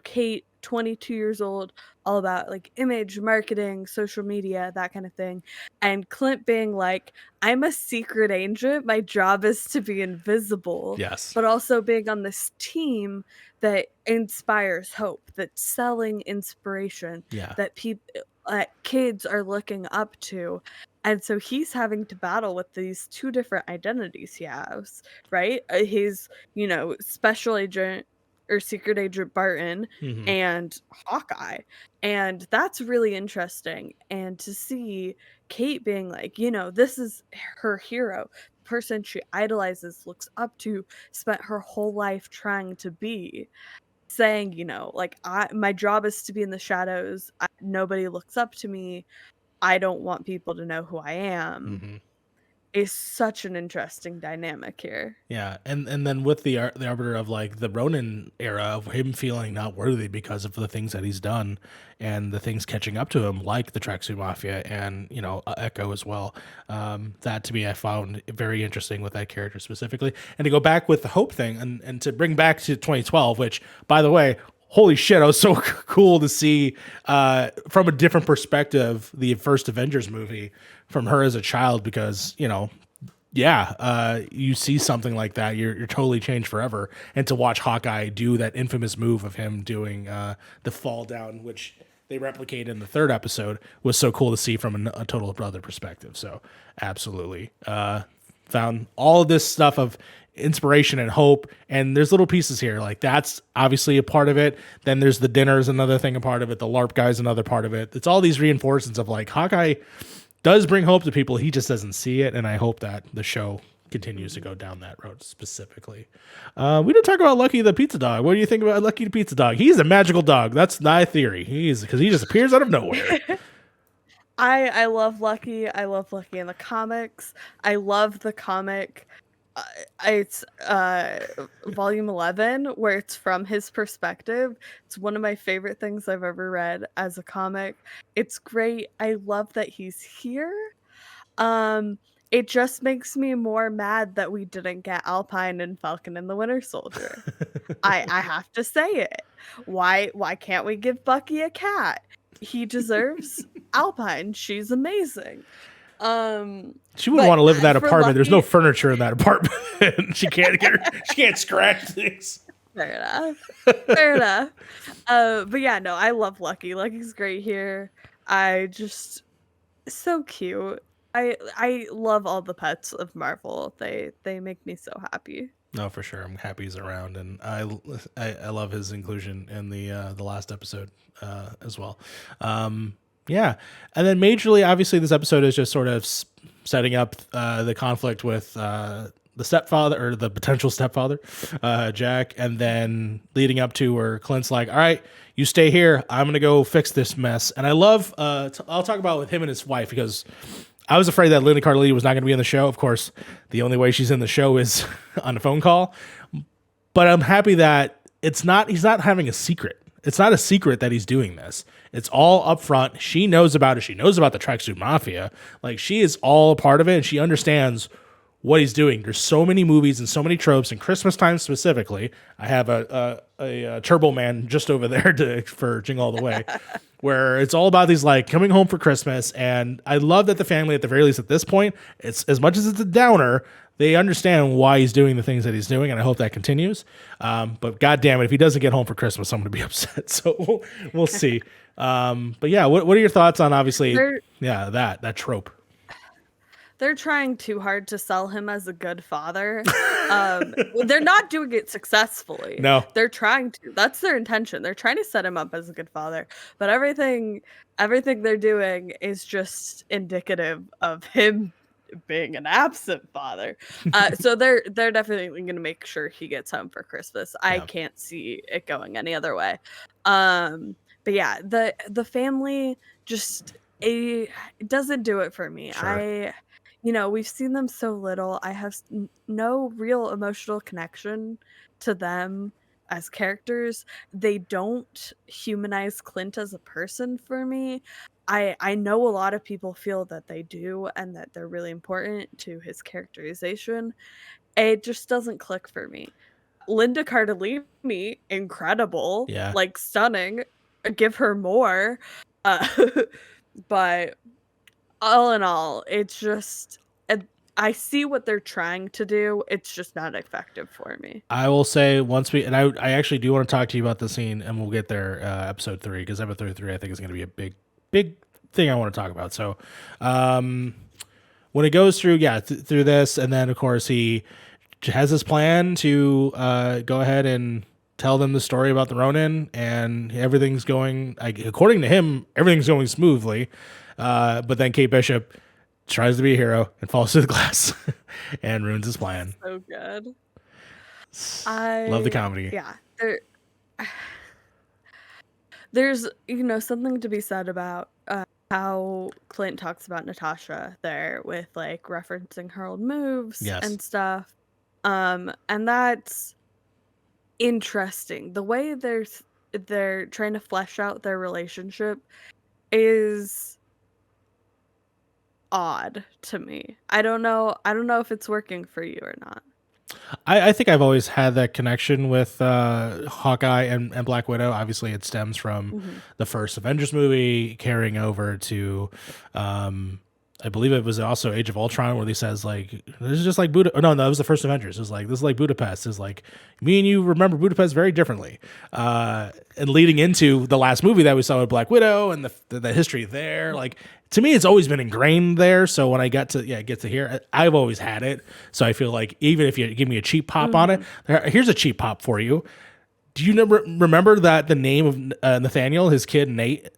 Kate, 22 years old, all about like image, marketing, social media, that kind of thing. And Clint being like, I'm a secret agent. My job is to be invisible. Yes. But also being on this team that inspires hope, that's selling inspiration, that people, kids are looking up to. And so he's having to battle with these two different identities he has, right? His, special agent or secret agent Barton and Hawkeye. And that's really interesting. And to see Kate being like, this is her hero, the person she idolizes, looks up to, spent her whole life trying to be, saying, my job is to be in the shadows. Nobody looks up to me. I don't want people to know who I am. Is such an interesting dynamic here. Yeah, and then with the arbiter of like the Ronin era of him feeling not worthy because of the things that he's done and the things catching up to him, like the Tracksuit Mafia and Echo as well. That to me I found very interesting with that character specifically. And to go back with the Hope thing and to bring back to 2012, which by the way, holy shit, I was so cool to see from a different perspective the first Avengers movie from her as a child, because yeah, you see something like that, you're totally changed forever. And to watch Hawkeye do that infamous move of him doing the fall down, which they replicate in the third episode, was so cool to see from a total brother perspective. So absolutely, found all of this stuff of inspiration and hope. And there's little pieces here, like that's obviously a part of it. Then there's the dinner is another thing, a part of it. The LARP guy's another part of it. It's all these reinforcements of like Hawkeye does bring hope to people. He just doesn't see it, and I hope that the show continues to go down that road specifically. We didn't talk about Lucky the pizza dog. What do you think about Lucky the pizza dog? He's a magical dog. That's my theory. He's because he just appears out of nowhere. I love Lucky. I love Lucky in the comics. I love the comic. It's volume 11 where it's from his perspective. It's one of my favorite things I've ever read as a comic. It's great. I love that he's here. It just makes me more mad that we didn't get Alpine and Falcon and the Winter Soldier. I have to say it. Why can't we give Bucky a cat? He deserves Alpine. She's amazing. She wouldn't want to live in that apartment. Lucky, There's no furniture in that apartment. She can't scratch things. Fair enough. Fair enough. But yeah, no, I love Lucky. Lucky's great here. I just so cute. I love all the pets of Marvel. They make me so happy. No, for sure. I'm happy he's around, and I love his inclusion in the last episode as well. Yeah, and then majorly, obviously, this episode is just sort of setting up the conflict with the stepfather or the potential stepfather, Jack, and then leading up to where Clint's like, "All right, you stay here. I'm gonna go fix this mess." And I love. I'll talk about with him and his wife because I was afraid that Linda Cardellini was not going to be in the show. Of course, the only way she's in the show is on a phone call. But I'm happy that he's not having a secret. It's not a secret that he's doing this. It's all up front. She knows about it. She knows about the Tracksuit Mafia. Like, she is all a part of it, and she understands what he's doing. There's so many movies and so many tropes, and Christmas time specifically. I have a Turbo Man just over there for Jingle All the Way, where it's all about these like coming home for Christmas. And I love that the family, at the very least at this point, it's as much as it's a downer, they understand why he's doing the things that he's doing, and I hope that continues. But God damn it, if he doesn't get home for Christmas, I'm going to be upset. So we'll see. But yeah, what are your thoughts on obviously, that trope? They're trying too hard to sell him as a good father. They're not doing it successfully. No. They're trying to. That's their intention. They're trying to set him up as a good father. But everything they're doing is just indicative of him being an absent father. So they're definitely going to make sure he gets home for Christmas. I can't see it going any other way. But yeah, the family just it doesn't do it for me. Sure. We've seen them so little. I have no real emotional connection to them as characters. They don't humanize Clint as a person for me. I know a lot of people feel that they do and that they're really important to his characterization. It just doesn't click for me. Linda Cardellini, incredible, Yeah. like stunning. Give her more. But all in all, it's just I see what they're trying to do. It's just not effective for me. I will say I actually do want to talk to you about the scene, and we'll get there episode 3, because episode 3 I think is going to be a big thing I want to talk about. So when it goes through through this, and then of course he has his plan to go ahead and tell them the story about the Ronin, and everything's going, according to him, everything's going smoothly. But then Kate Bishop tries to be a hero and falls through the glass and ruins his plan. So good. Love the comedy. Yeah. There's something to be said about how Clint talks about Natasha there with like referencing her old moves and stuff. And that's interesting. The way they're trying to flesh out their relationship is odd to me. I don't know if it's working for you or not. I think I've always had that connection with Hawkeye and Black Widow. Obviously, it stems from the first Avengers movie carrying over to I believe it was also Age of Ultron where he says like, "This is just like Buda." Oh, no, that was the first Avengers. It was like, "This is like Budapest." It's like, me and you remember Budapest very differently. And leading into the last movie that we saw with Black Widow and the history there, like to me, it's always been ingrained there. So when I got to get to here, I've always had it. So I feel like even if you give me a cheap pop on it, here's a cheap pop for you. Do you remember that the name of Nathaniel, his kid Nate,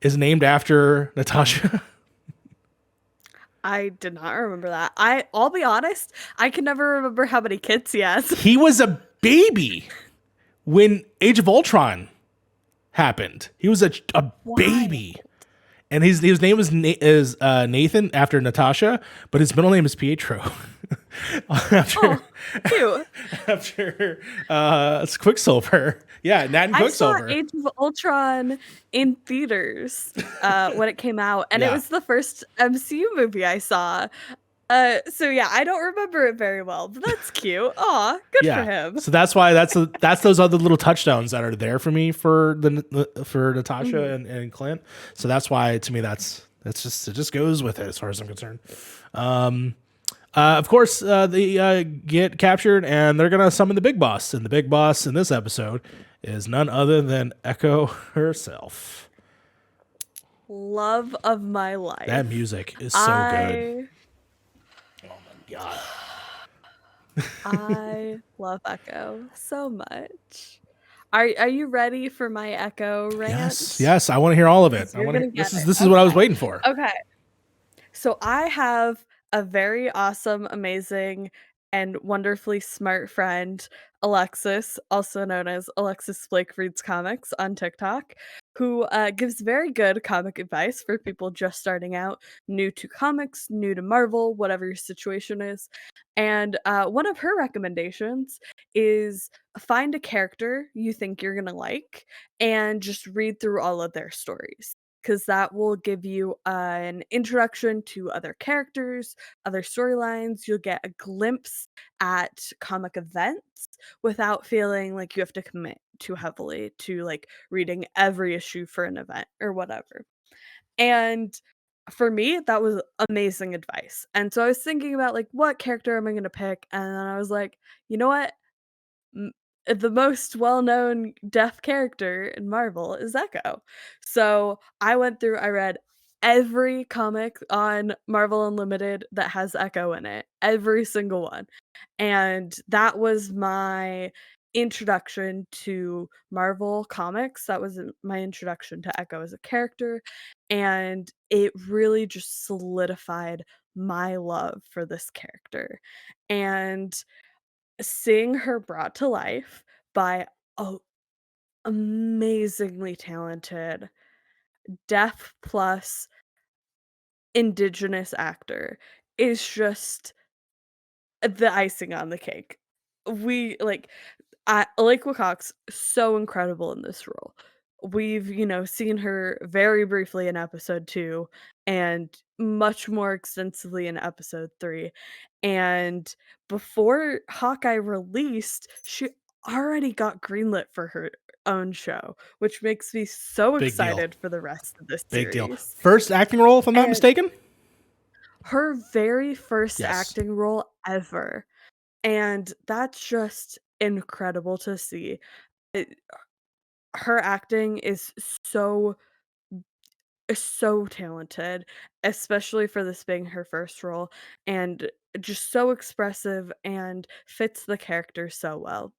is named after Natasha? I did not remember that. I'll be honest, I can never remember how many kids he has. He was a baby when Age of Ultron happened. He was a baby. And his name is Nathan after Natasha, but his middle name is Pietro. Cute. After it's Quicksilver. Yeah, Nat and Quicksilver. I saw Age of Ultron in theaters when it came out, and it was the first MCU movie I saw. So yeah, I don't remember it very well, but that's cute. Aw, good for him. So that's why that's those other little touchdowns that are there for me for Natasha and Clint. So that's why to me that's just it just goes with it as far as I'm concerned. Of course, they get captured and they're gonna summon the big boss, and the big boss in this episode is none other than Echo herself. Love of my life. That music is so good. Oh my god. I love Echo so much. Are you ready for my Echo rant? Yes, I want to hear all of it. This is what I was waiting for. Okay. So I have a very awesome, amazing, and wonderfully smart friend, Alexis, also known as Alexis Blake Reads Comics on TikTok, who gives very good comic advice for people just starting out, new to comics, new to Marvel, whatever your situation is. And one of her recommendations is find a character you think you're going to like and just read through all of their stories, because that will give you an introduction to other characters, other storylines. You'll get a glimpse at comic events without feeling like you have to commit too heavily to like reading every issue for an event or whatever. And for me, that was amazing advice. And so I was thinking about like, what character am I going to pick? And then I was like, you know what? M The most well-known deaf character in Marvel is Echo. So, I read every comic on Marvel Unlimited that has Echo in it, every single one, and that was my introduction to Marvel Comics. That was my introduction to Echo as a character, and it really just solidified my love for this character, and seeing her brought to life by a amazingly talented deaf plus indigenous actor is just the icing on the cake. We like Alaqua Cox, so incredible in this role. We've, seen her very briefly in episode 2 and much more extensively in episode 3. And before Hawkeye released, she already got greenlit for her own show, which makes me so Big deal. excited for the rest of this Big deal. series. First acting role, if I'm not mistaken? Her very first Yes. acting role ever. And that's just incredible to see. It Her acting is so talented, especially for this being her first role, and just so expressive and fits the character so well.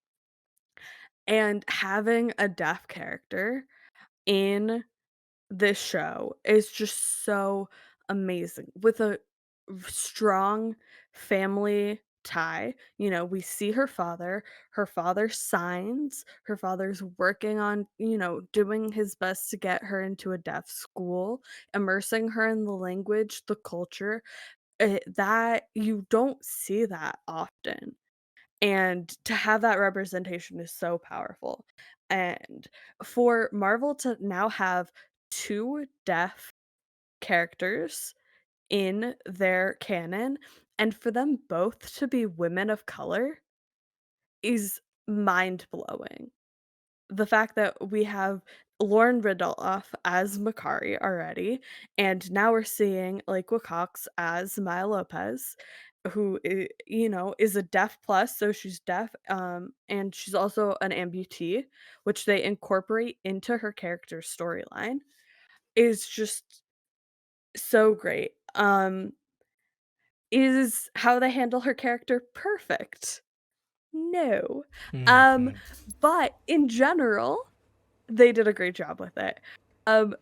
And having a deaf character in this show is just so amazing with a strong family tie. We see her father signs, her father's working on, doing his best to get her into a deaf school, immersing her in the language, the culture, that you don't see that often. And to have that representation is so powerful. And for Marvel to now have two deaf characters in their canon, and for them both to be women of color is mind blowing. The fact that we have Lauren Ridloff as Makari already, and now we're seeing Lakewa Cox as Maya Lopez, who is a deaf plus, so she's deaf, and she's also an amputee, which they incorporate into her character's storyline. Is just so great. Is how they handle her character perfect? No. Um, Mhm. but in general, they did a great job with it. Um,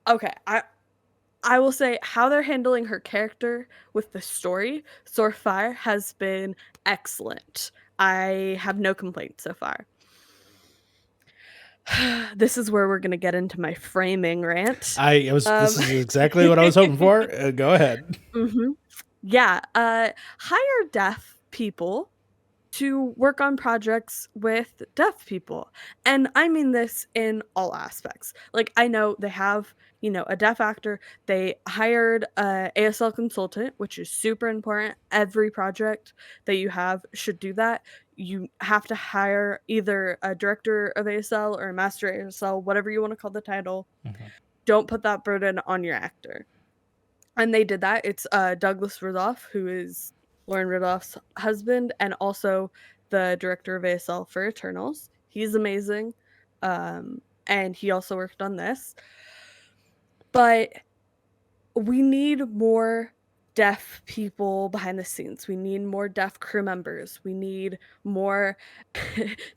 okay, I will say how they're handling her character with the story so far has been excellent. I have no complaints so far. This is where we're gonna get into my framing rant. This Um, is exactly what I was hoping for. Go ahead. mhm. Yeah, hire deaf people to work on projects with deaf people. And I mean this in all aspects. Like, I know they have, a deaf actor. They hired a ASL consultant, which is super important. Every project that you have should do that. You have to hire either a director of ASL or a master ASL, whatever you want to call the title. Mhm. Don't put that burden on your actor. And they did that. It's Douglas Ridloff, who is Lauren Ridloff's husband and also the director of ASL for Eternals. He's amazing. And he also worked on this. But we need more deaf people behind the scenes. We need more deaf crew members. We need more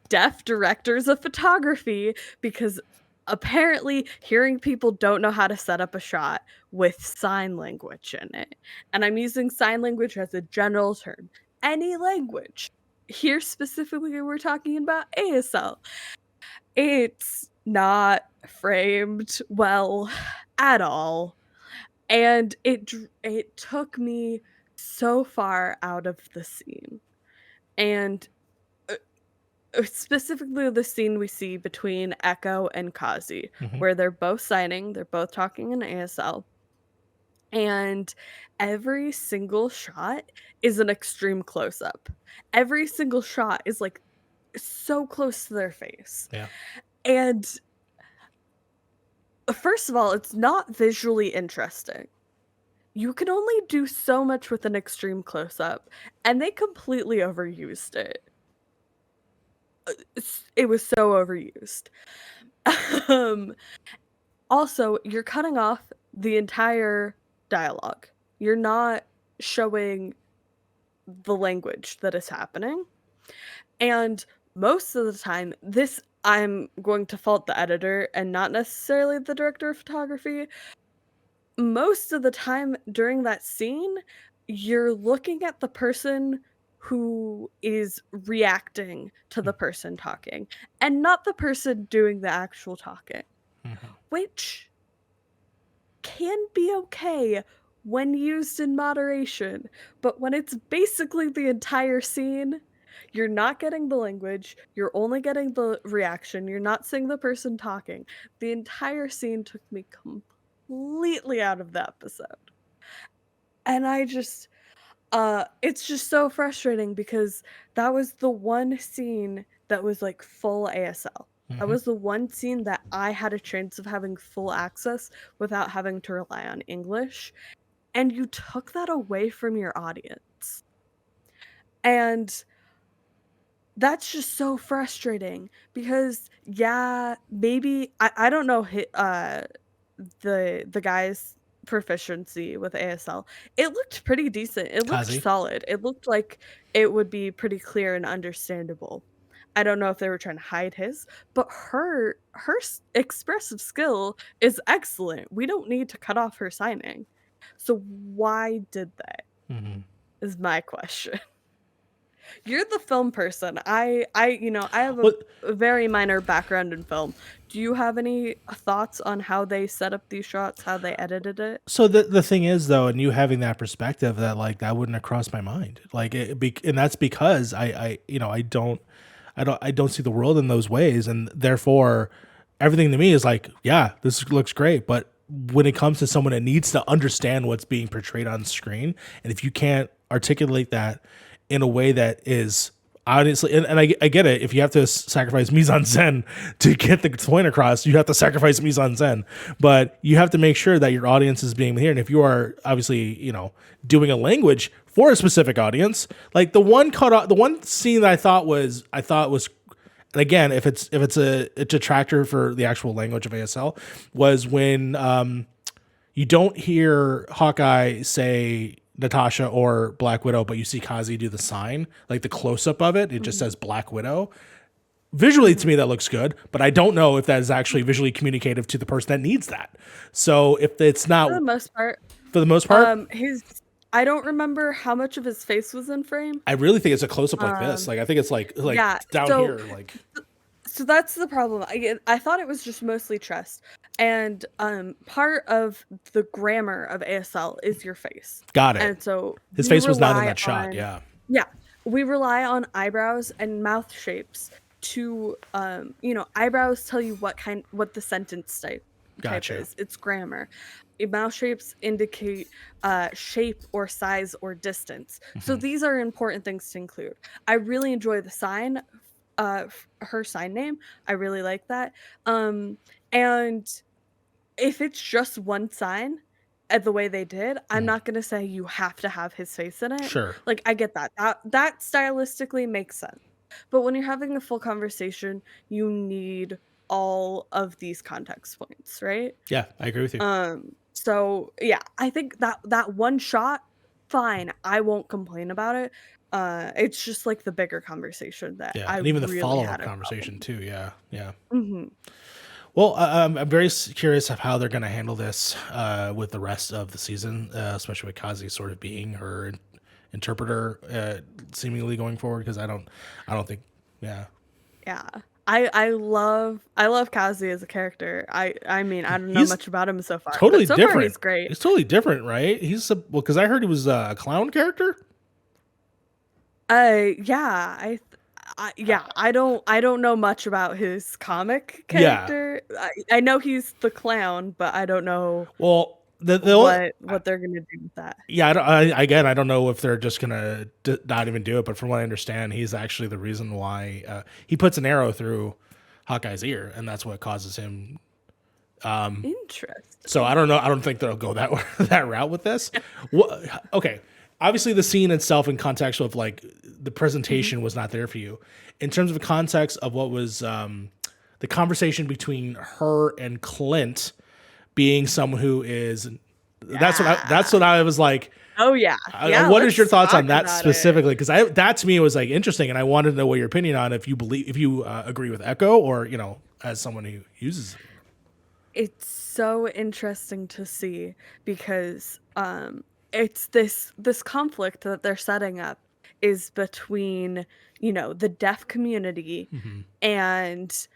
deaf directors of photography because apparently hearing people don't know how to set up a shot with sign language in it. And I'm using sign language as a general term. Any language. Here specifically, we're talking about ASL. It's not framed well at all, and it took me so far out of the scene, and, uh, specifically the scene we see between Echo and Kazi, Mhm. where they're both signing, they're both talking in ASL, and every single shot is an extreme close-up. Every single shot is, like, so close to their face, Yeah. and, first of all, it's not visually interesting. You can only do so much with an extreme close-up, and they completely overused it. It was so overused. Um, Also, you're cutting off the entire dialogue. You're not showing the language that is happening, and most of the time, this I'm going to fault the editor and not necessarily the director of photography. Most of the time during that scene, you're looking at the person who is reacting to the person talking and not the person doing the actual talking, Mhm. which can be okay when used in moderation, but when it's basically the entire scene, you're not getting the language, you're only getting the reaction, you're not seeing the person talking. The entire scene took me completely out of the episode. And it's just so frustrating because that was the one scene that was, like, full ASL. That Mhm. was the one scene that I had a chance of having full access without having to rely on English, and you took that away from your audience. And that's just so frustrating because, yeah, maybe I don't know the guy's proficiency with ASL. It looked pretty decent. It looked Kazi. solid. It looked like it would be pretty clear and understandable. I don't know if they were trying to hide his, but her expressive skill is excellent. We don't need to cut off her signing. So why did that? Mhm. Is my question. You're the film person. I have Well, a very minor background in film. Do you have any thoughts on how they set up these shots, how they edited it? so the thing is though, and you having that perspective that like that wouldn't have crossed my mind. And that's because I don't see the world in those ways, and therefore everything to me is like, yeah, this looks great, but when it comes to someone that needs to understand what's being portrayed on screen, and if you can't articulate that in a way that is honestly, and I get it. If you have to sacrifice mise en scène to get the point across, you have to sacrifice mise en scène. But you have to make sure that your audience is being here. And if you are obviously, doing a language for a specific audience, like the one scene that I thought was, and again, if it's a detractor for the actual language of ASL, was when you don't hear Hawkeye say Natasha or Black Widow, but you see Kazi do the sign, like the close up of it. It just says Black Widow. Visually, to me, that looks good, but I don't know if that is actually visually communicative to the person that needs that. So if it's not, For the most part, for the most part, I don't remember how much of his face was in frame. I really think it's a close up like this. Like I think it's like Yeah, down so here, like so that's the problem. I thought it was just mostly chest, and part of the grammar of ASL is your face. got it. And so His we face was not in rely that shot. on Yeah, yeah, we rely on eyebrows and mouth shapes to eyebrows tell you what the sentence type gotcha. is. It's grammar. Mouth shapes indicate shape or size or distance. So these are important things to include. I really enjoy the sign, her sign name. I really like that. And if it's just one sign, the way they did, I'm not gonna say you have to have his face in it. Sure. Like I get that. That stylistically makes sense. But when you're having a full conversation, you need all of these context points, right? Yeah, I agree with you. So yeah, I think that one shot, fine. I won't complain about it. It's just like the bigger conversation that Yeah, I and even the really follow had up a problem conversation too. Yeah, yeah. with. Well, I'm very curious of how they're going to handle this with the rest of the season, especially with Kazi sort of being her interpreter, seemingly going forward. Because I don't think, yeah, Yeah. I love Kazi as a character. I mean, I don't know he's much about him so far, but totally so far different. he's great. He's totally different, right? Because I heard he was a clown character. Yeah, I don't know much about his comic Yeah. character. I know he's the clown, but I don't know Well, the only, what they're gonna do with that. yeah, again, I don't know if they're just gonna not even do it, but from what I understand, he's actually the reason why he puts an arrow through Hawkeye's ear, and that's what causes him. So Interesting. I don't know. I don't think they'll go that that route with this. Okay, obviously the scene itself in context of like the presentation was not there for you. In terms of the context of what was the conversation between her and Clint being someone who is that's what I was like. Oh yeah. Yeah, What is your let's thoughts on talk that about it. specifically? Because that to me was like interesting, and I wanted to know what your opinion on if you agree with Echo or as someone who uses it. It's so interesting to see because it's this conflict that they're setting up is between, the deaf community and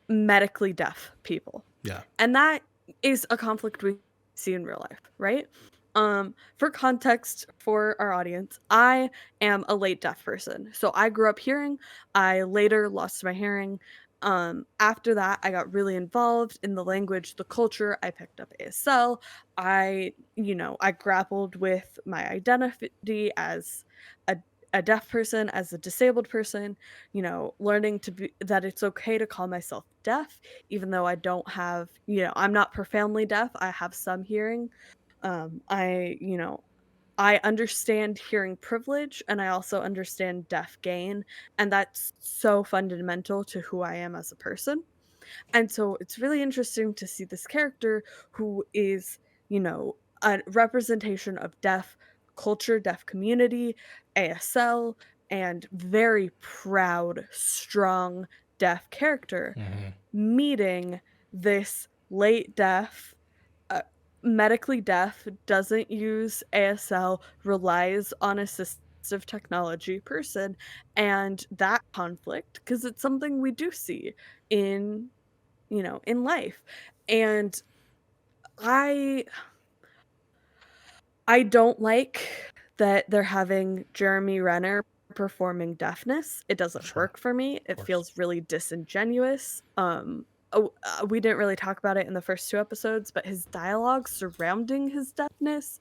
medically deaf people. Yeah. And that is a conflict we see in real life, right? For context for our audience, I am a late deaf person. So I grew up hearing, I later lost my hearing. After that, I got really involved in the language, the culture. I picked up ASL. I grappled with my identity as a a deaf person, as a disabled person, learning to be that it's okay to call myself deaf, even though I don't have, I'm not profoundly deaf. I have some hearing. I understand hearing privilege and I also understand deaf gain. And that's so fundamental to who I am as a person. And so it's really interesting to see this character who is, a representation of deaf culture, deaf community, ASL, and very proud, strong deaf character meeting this late deaf, uh, medically deaf, doesn't use ASL, relies on assistive technology person, and that conflict, because it's something we do see in in life. And I I don't like that they're having Jeremy Renner performing deafness. It doesn't Sure. work for me. Of It course. feels really disingenuous. We didn't really talk about it in the first two episodes, but his dialogue surrounding his deafness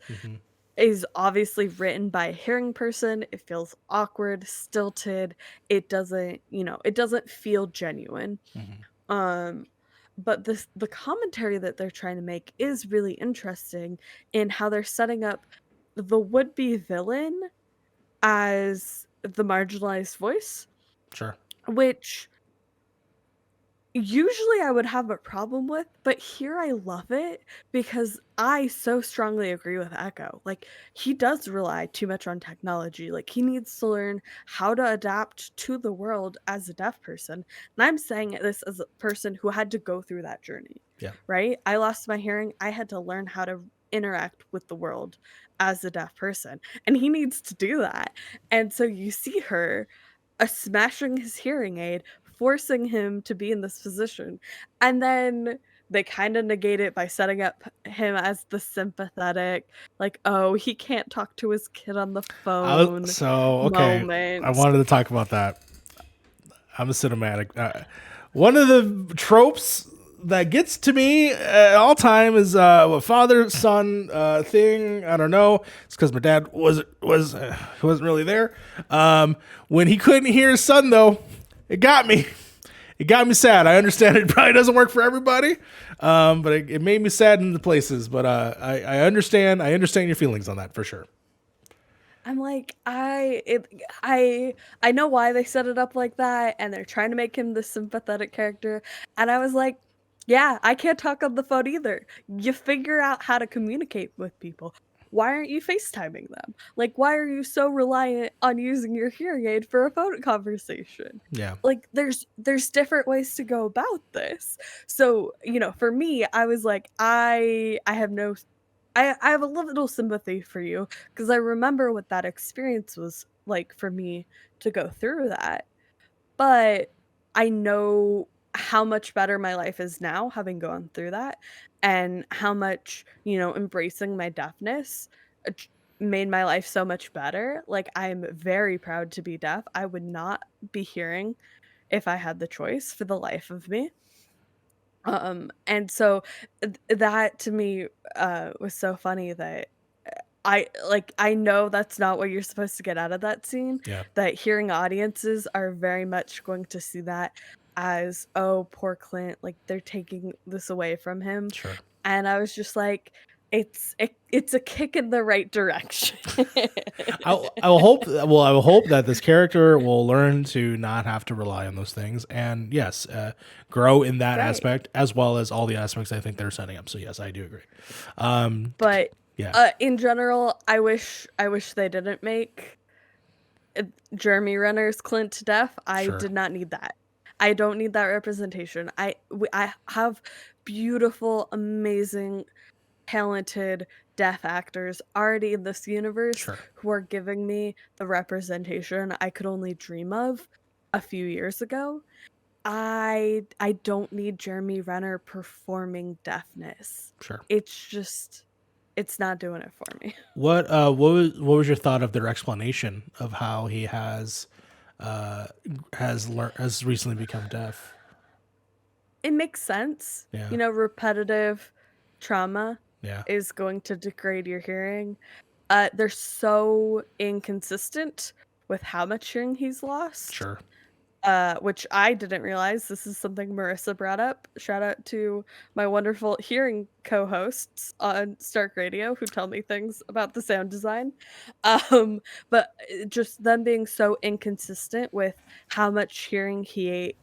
is obviously written by a hearing person. It feels awkward, stilted. It doesn't, it doesn't feel genuine. Mhm. Um, but the commentary that they're trying to make is really interesting in how they're setting up the would-be villain as the marginalized voice, Sure. which usually I would have a problem with, but here I love it because I so strongly agree with Echo. Like, he does rely too much on technology. Like, he needs to learn how to adapt to the world as a deaf person. And I'm saying this as a person who had to go through that journey, Yeah. right? I lost my hearing. I had to learn how to interact with the world as a deaf person. And he needs to do that. And so you see her smashing his hearing aid, forcing him to be in this position. And then they kind of negate it by setting up him as the sympathetic, like, oh, he can't talk to his kid on the phone Okay, I moment. wanted to talk about that. I'm a cinematic. One of the tropes that gets to me at all time is a father son thing. I don't know. It's because my dad he wasn't really there. When he couldn't hear his son though, it got me. It got me sad. I understand it probably doesn't work for everybody, but it made me sad in the places. But I understand. I understand your feelings on that for sure. I'm like, I know why they set it up like that, and they're trying to make him the sympathetic character. And I was like, yeah, I can't talk on the phone either. You figure out how to communicate with people. Why aren't you FaceTiming them? Like, why are you so reliant on using your hearing aid for a phone conversation? Yeah. Like, there's different ways to go about this. So, for me, I was like, I have no I have a little sympathy for you because I remember what that experience was like for me to go through that. But I know how much better my life is now having gone through that, and how much, embracing my deafness made my life so much better. Like, I'm very proud to be deaf. I would not be hearing if I had the choice for the life of me. And so that to me was so funny that I know that's not what you're supposed to get out of that scene, Yeah. that hearing audiences are very much going to see that as, oh, poor Clint, like they're taking this away from him. Sure. And I was just like, it's a kick in the right direction. I will hope. Well, I will hope that this character will learn to not have to rely on those things, and yes, grow in that Right. aspect as well as all the aspects I think they're setting up. So yes, I do agree. But Yeah. in general, I wish they didn't make Jeremy Renner's Clint to deaf. I Sure. did not need that. I don't need that representation. I have beautiful, amazing, talented deaf actors already in this universe Sure. who are giving me the representation I could only dream of a few years ago. I don't need Jeremy Renner performing deafness. Sure. It's not doing it for me. What was your thought of their explanation of how he has recently become deaf? It makes sense. Yeah. Repetitive trauma Yeah. is going to degrade your hearing. They're so inconsistent with how much hearing he's lost, Sure. which I didn't realize. This is something Marissa brought up. Shout out to my wonderful hearing co-hosts on Stark Radio who tell me things about the sound design. Um, but just them being so inconsistent with how much hearing he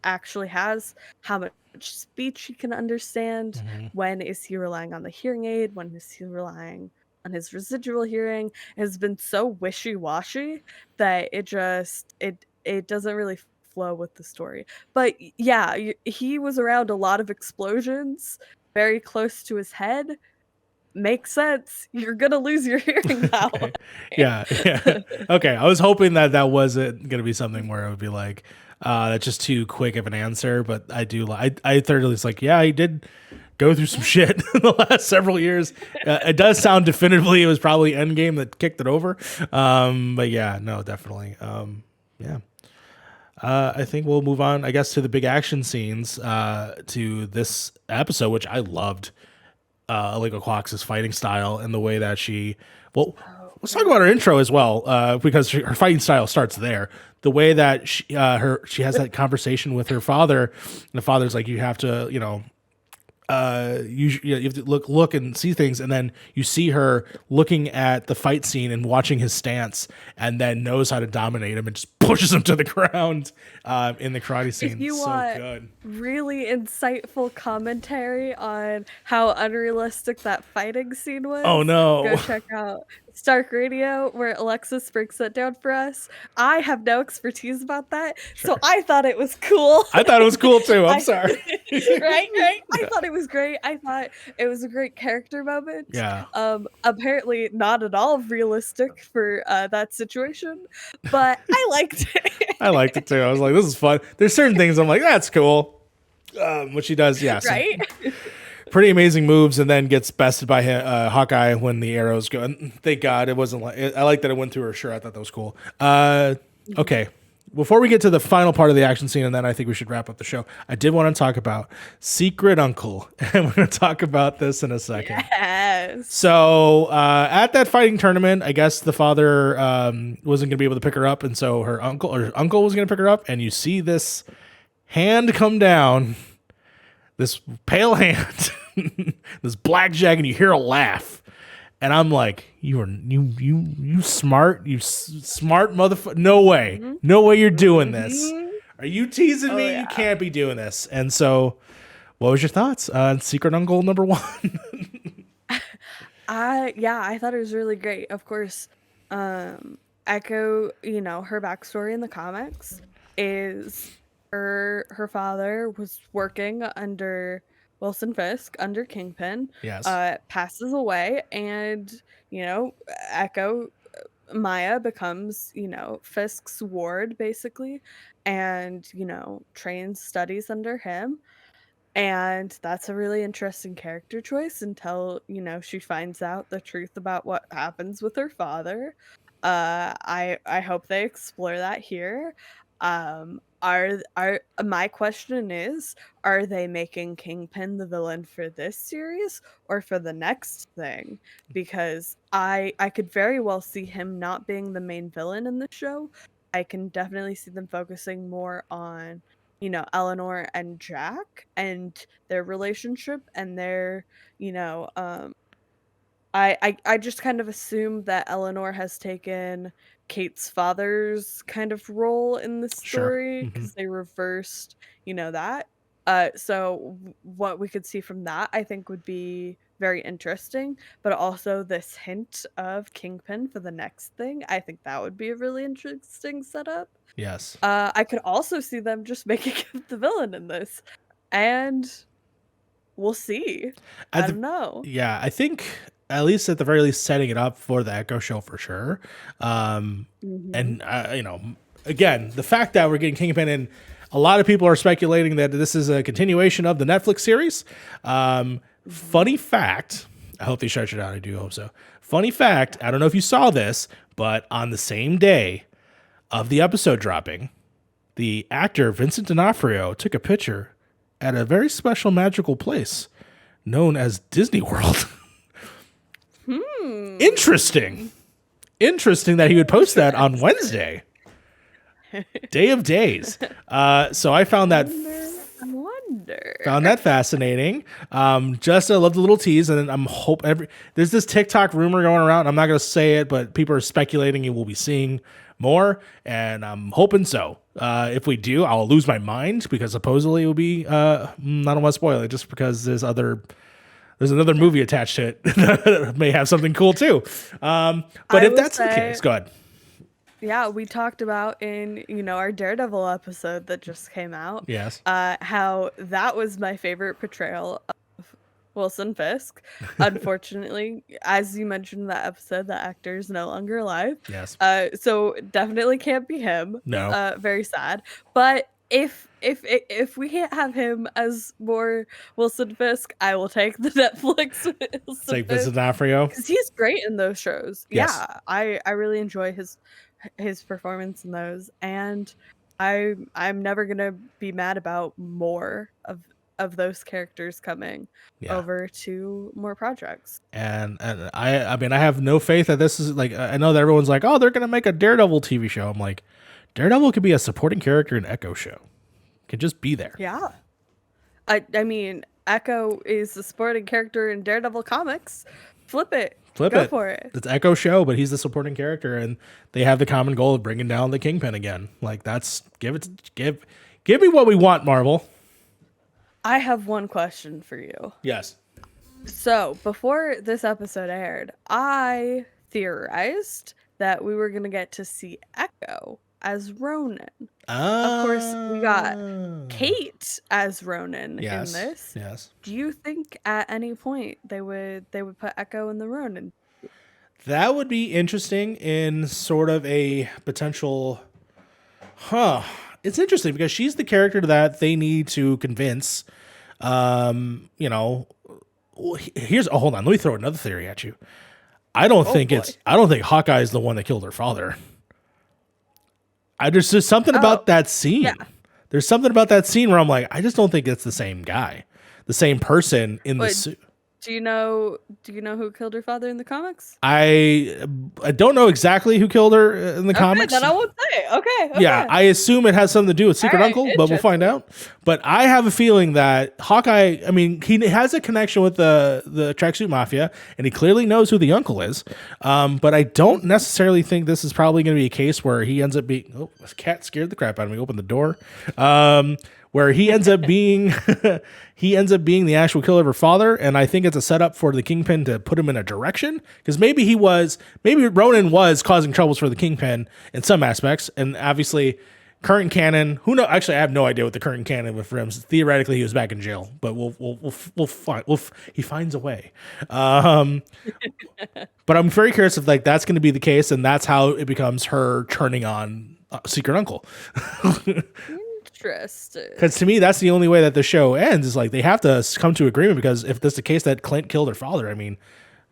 actually has, how much speech he can understand, Hmm. when is he relying on the hearing aid, when is he relying on his residual hearing, has been so wishy-washy that it doesn't really flow with the story. But yeah, he was around a lot of explosions very close to his head. Makes sense. You're gonna lose your hearing that Okay. Yeah. Yeah. way. Okay. I was hoping that that wasn't going to be something where it would be like, that's just too quick of an answer. But I do like, I thoroughly was like, yeah, he did go through some shit in the last several years. It does sound definitively it was probably Endgame that kicked it over. But yeah, no, definitely. Yeah. I think we'll move on, I guess, to the big action scenes to this episode, which I loved. Illegal Quox's fighting style and the way that she. Well, Oh, let's talk about her intro as well, because her fighting style starts there. The way that she has that conversation with her father, and the father's like, you have to, you have to look and see things, and then you see her looking at the fight scene and watching his stance, and then knows how to dominate him and just pushes him to the ground in the karate scene. if you So want good. really insightful commentary on how unrealistic that fighting scene Oh was, go no. check out Stark Radio, where Alexis breaks that down for us. I have no expertise about that, so Sure. I thought it was cool. I thought it was cool too. I'm I, sorry. right. I thought it was great. I thought it was a great character moment. Yeah. Apparently not at all realistic for that situation, but I liked it. I liked it too. I was like, this is fun. There's certain things I'm like, that's cool. What she does, yeah, some Right? pretty amazing moves, and then gets bested by Hawkeye when the arrows go. And thank God it wasn't like. I like that it went through her shirt. I thought that was cool. Okay, before we get to the final part of the action scene, and then I think we should wrap up the show. I did want to talk about Secret Uncle, and we're going to talk about this in a second. Yes. So at that fighting tournament, I guess the father wasn't going to be able to pick her up, and so her uncle was going to pick her up, and you see this hand come down, this pale hand, this blackjack, and you hear a laugh, and I'm like, you smart, smart motherfucker. No way, no way you're doing this. Are you teasing me? Yeah. You can't be doing this. And so, what was your thoughts on Secret Uncle number 1? I thought it was really great. Of course, Echo, her backstory in the comics is her father was working under Wilson Fisk, under Kingpin, Yes. passes away, and Echo Maya becomes, Fisk's ward basically, and trains, studies under him. And that's a really interesting character choice until, she finds out the truth about what happens with her father. I hope they explore that here. Are my question is, are they making Kingpin the villain for this series or for the next thing? Because I could very well see him not being the main villain in the show. I can definitely see them focusing more on Eleanor and Jack and their relationship and their, I just kind of assume that Eleanor has taken Kate's father's kind of role in the Sure. story because they reversed, that. So what we could see from that, I think, would be very interesting. But also this hint of Kingpin for the next thing, I think that would be a really interesting setup. Yes. I could also see them just making him the villain in this, and we'll see. I don't know. Yeah, I think at least at the very least setting it up for the Echo show for sure. And again, the fact that we're getting Kingpin in, a lot of people are speculating that this is a continuation of the Netflix series. Funny fact, I hope they stretch it out. I do hope so. Funny fact, I don't know if you saw this, but on the same day of the episode dropping, the actor Vincent D'Onofrio took a picture at a very special magical place known as Disney World. Interesting that he would post that on Wednesday, day of days. So I found that I wonder. found that fascinating. Just I love the little tease, and then there's this TikTok rumor going around. I'm not going to say it, but people are speculating you will be seeing more, and I'm hoping so. If we do, I'll lose my mind because supposedly it will be. I don't want to spoil it just because there's another movie attached to it that may have something cool too. But if that's the case, go ahead. Yeah, we talked about in, our Daredevil episode that just came out. Yes. How that was my favorite portrayal of Wilson Fisk. Unfortunately, as you mentioned in that episode, the actor is no longer alive. Yes. So definitely can't be him. No. Very sad. But if we have him as more Wilson Fisk, I will take the Netflix Wilson Take Fisk, Vincent D'Onofrio. because he's great in those shows. Yes. Yeah, I really enjoy his performance in those, and I'm never gonna be mad about more of those characters coming over to more projects. And I mean, I have no faith that this is like, I know that everyone's like, oh, they're going to make a Daredevil TV show. I'm like, Daredevil could be a supporting character in Echo show. Could just be there. Yeah. I mean, Echo is the supporting character in Daredevil comics. Flip it. Go for it. It's Echo show, but he's the supporting character, and they have the common goal of bringing down the Kingpin again. Like, that's give me what we want, Marvel. I have one question for you. Yes. So before this episode aired, I theorized that we were gonna get to see Echo as Ronin. Of course, we got Kate as Ronin in this. Yes. Do you think at any point they would put Echo in the Ronin? That would be interesting in sort of a potential. It's interesting because she's the character that they need to convince. Hold on. Let me throw another theory at you. I don't think Hawkeye is the one that killed her father. There's just something about that scene. Yeah. There's something about that scene where I'm like, I just don't think it's the same guy, the same person in the suit. Do you know who killed her father in the comics? I don't know exactly who killed her in the comics. Then I won't say. Okay. Yeah, I assume it has something to do with Secret Uncle, but we'll find out. But I have a feeling that Hawkeye, I mean, he has a connection with the Tracksuit Mafia, and he clearly knows who the uncle is. But I don't necessarily think this is probably going to be a case where he ends up being. Oh, this cat scared the crap out of me. Open the door. Where he ends up being the actual killer of her father, and I think it's a setup for the Kingpin to put him in a direction, because maybe Ronin was causing troubles for the Kingpin in some aspects, and obviously current canon, who knows? Actually, I have no idea what the current canon with Rims. Theoretically, he was back in jail, but he finds a way. But I'm very curious if like that's going to be the case, and that's how it becomes her turning on Secret Uncle. Interesting. Because to me, that's the only way that the show ends, is like they have to come to agreement, because if this is the case that Clint killed her father, I mean,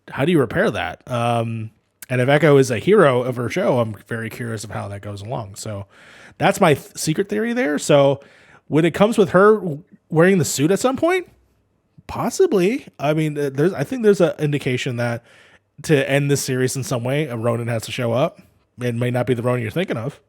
how do you repair that? And if Echo is a hero of her show, I'm very curious of how that goes along. So that's my secret theory there. So when it comes with her wearing the suit at some point, possibly. I mean, I think there's an indication that to end this series in some way, a Ronin has to show up. It may not be the Ronin you're thinking of.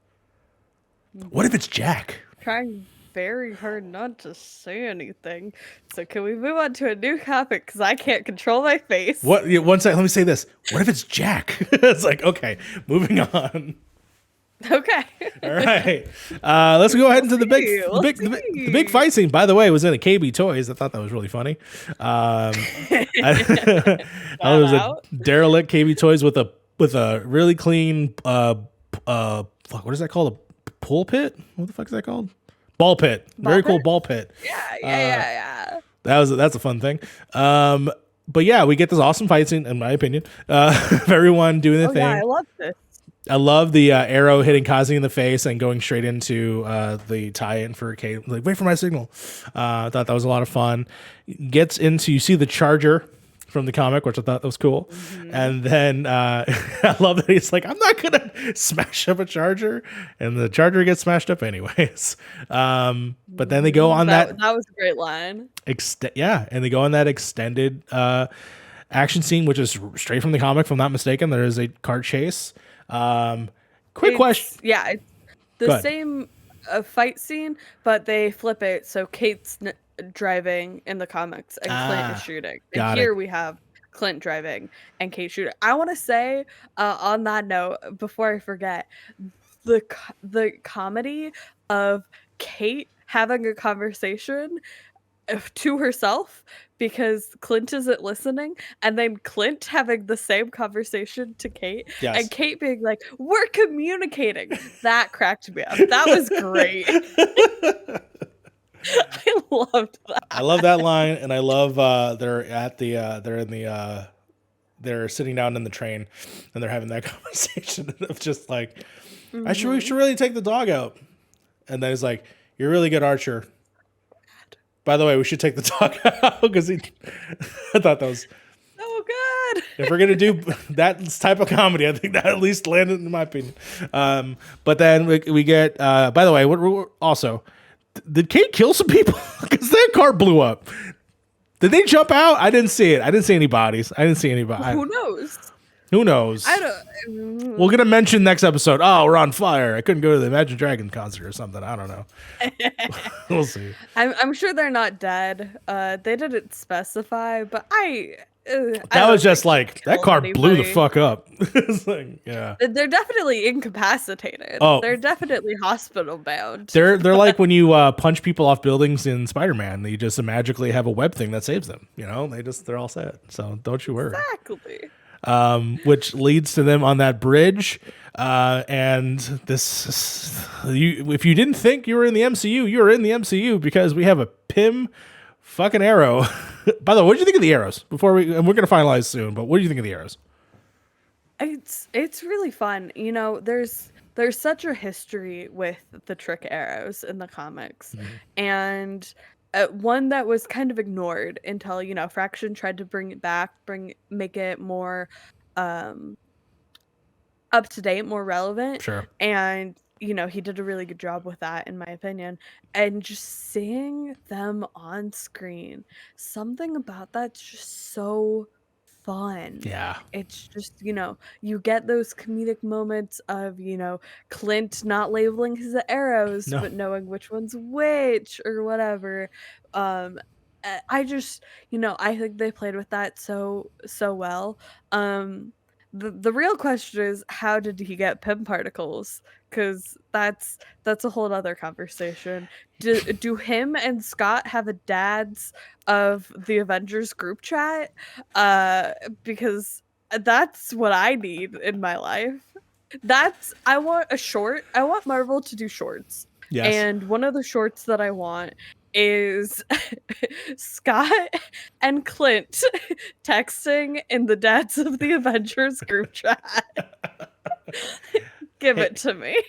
What if it's Jack? Trying very hard not to say anything. So can we move on to a new topic? Because I can't control my face. What? One second. Let me say this. What if it's Jack? It's like, okay, moving on. Okay. All right. Let's go ahead into the big fight scene. By the way, it was in a KB Toys. I thought that was really funny. It was a derelict KB Toys with a really clean what is that called? A pool pit? What the fuck is that called? Ball pit. Very cool ball pit. Yeah. That's a fun thing. But yeah, we get this awesome fight scene, in my opinion. Of everyone doing the thing. Yeah, I love this. I love the arrow hitting Kazi in the face and going straight into the tie-in for Kate. Like, wait for my signal. I thought that was a lot of fun. Gets into, you see the charger from the comic, which I thought that was cool. Mm-hmm. And then I love that he's like, I'm not going to smash up a charger. And the charger gets smashed up anyways. But then they go on that. That was a great line. And they go on that extended action scene, which is straight from the comic, if I'm not mistaken. There is a car chase. Quick question. Yeah, it's the same fight scene, but they flip it. So Kate's driving in the comics and Clint is shooting. And here we have Clint driving and Kate shooting. I want to say on that note, before I forget, the comedy of Kate having a conversation to herself because Clint isn't listening, and then Clint having the same conversation to Kate, and Kate being like, we're communicating. That cracked me up. That was great. I loved that. I love that line, and I love they're sitting down in the train and they're having that conversation of just like, we should really take the dog out. And then he's like, you're a really good archer. By the way, we should take the dog out, because I thought that was so good. If we're gonna do that type of comedy, I think that at least landed, in my opinion. But then we get. By the way, we're also, Did Kate kill some people? Because that car blew up. Did they jump out? I didn't see it. I didn't see any bodies. I didn't see anybody. Who knows? Who knows? I don't. We're gonna mention next episode. Oh, we're on fire. I couldn't go to the Imagine Dragon concert or something. I don't know. We'll see. I'm sure they're not dead. They didn't specify, but That was just like that car blew the fuck up. It's like, yeah. They're definitely incapacitated. Oh. They're definitely hospital bound. They're like when you punch people off buildings in Spider-Man. They just magically have a web thing that saves them. You know, they're all set. So don't you worry. Exactly. Which leads to them on that bridge. And this, if you didn't think you were in the MCU, you're in the MCU because we have a Pym fucking arrow. By the way, what do you think of the arrows? And we're gonna finalize soon, but what do you think of the arrows? It's really fun. You know, there's such a history with the trick arrows in the comics, and one that was kind of ignored until Fraction tried to bring it back, make it more up to date, more relevant. Sure. And he did a really good job with that, in my opinion. And just seeing them on screen, something about that's just so fun. Yeah. It's just, you get those comedic moments of, Clint not labeling his arrows, but knowing which one's which or whatever. I just, I think they played with that so well. The real question is, how did he get Pym particles? Because that's a whole other conversation. Do him and Scott have a dads of the Avengers group chat? Because that's what I need in my life. I want a short. I want Marvel to do shorts. Yes. And one of the shorts that I want is Scott and Clint texting in the dads of the Avengers group chat. Give it to me.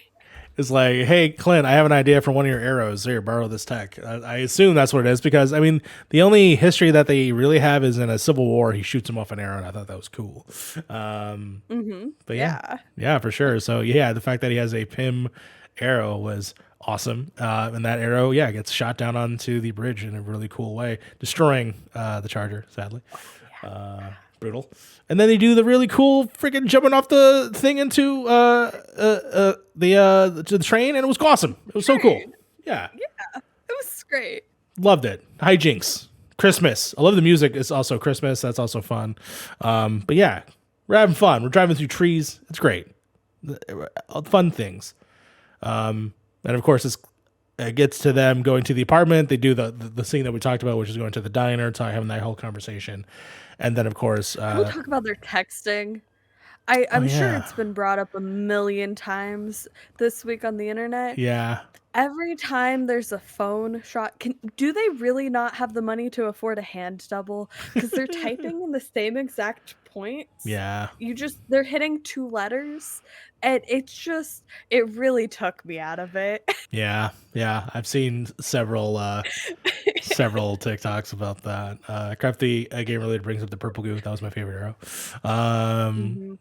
It's like, hey, Clint, I have an idea for one of your arrows. Here, borrow this tech. I assume that's what it is because, I mean, the only history that they really have is in a Civil War. He shoots him off an arrow, and I thought that was cool. But yeah, for sure. So, yeah, the fact that he has a Pym arrow was awesome. And that arrow, gets shot down onto the bridge in a really cool way, destroying the Charger, sadly. Brutal. And then they do the really cool freaking jumping off the thing into the train, and it was awesome. It was so cool. Yeah. Yeah, it was great. Loved it. Hijinks. Christmas. I love the music. It's also Christmas. That's also fun. But yeah, we're having fun. We're driving through trees. It's great. Fun things. And of course, it gets to them going to the apartment. They do the scene that we talked about, which is going to the diner, having that whole conversation. And then, of course... Can we talk about their texting? I'm sure it's been brought up a million times this week on the internet. Yeah. Every time there's a phone shot, do they really not have the money to afford a hand double? Because they're typing in the same exact points. Yeah. They're hitting two letters. And it really took me out of it. Yeah. I've seen several TikToks about that. Crafty Game Related brings up the purple goo. That was my favorite arrow.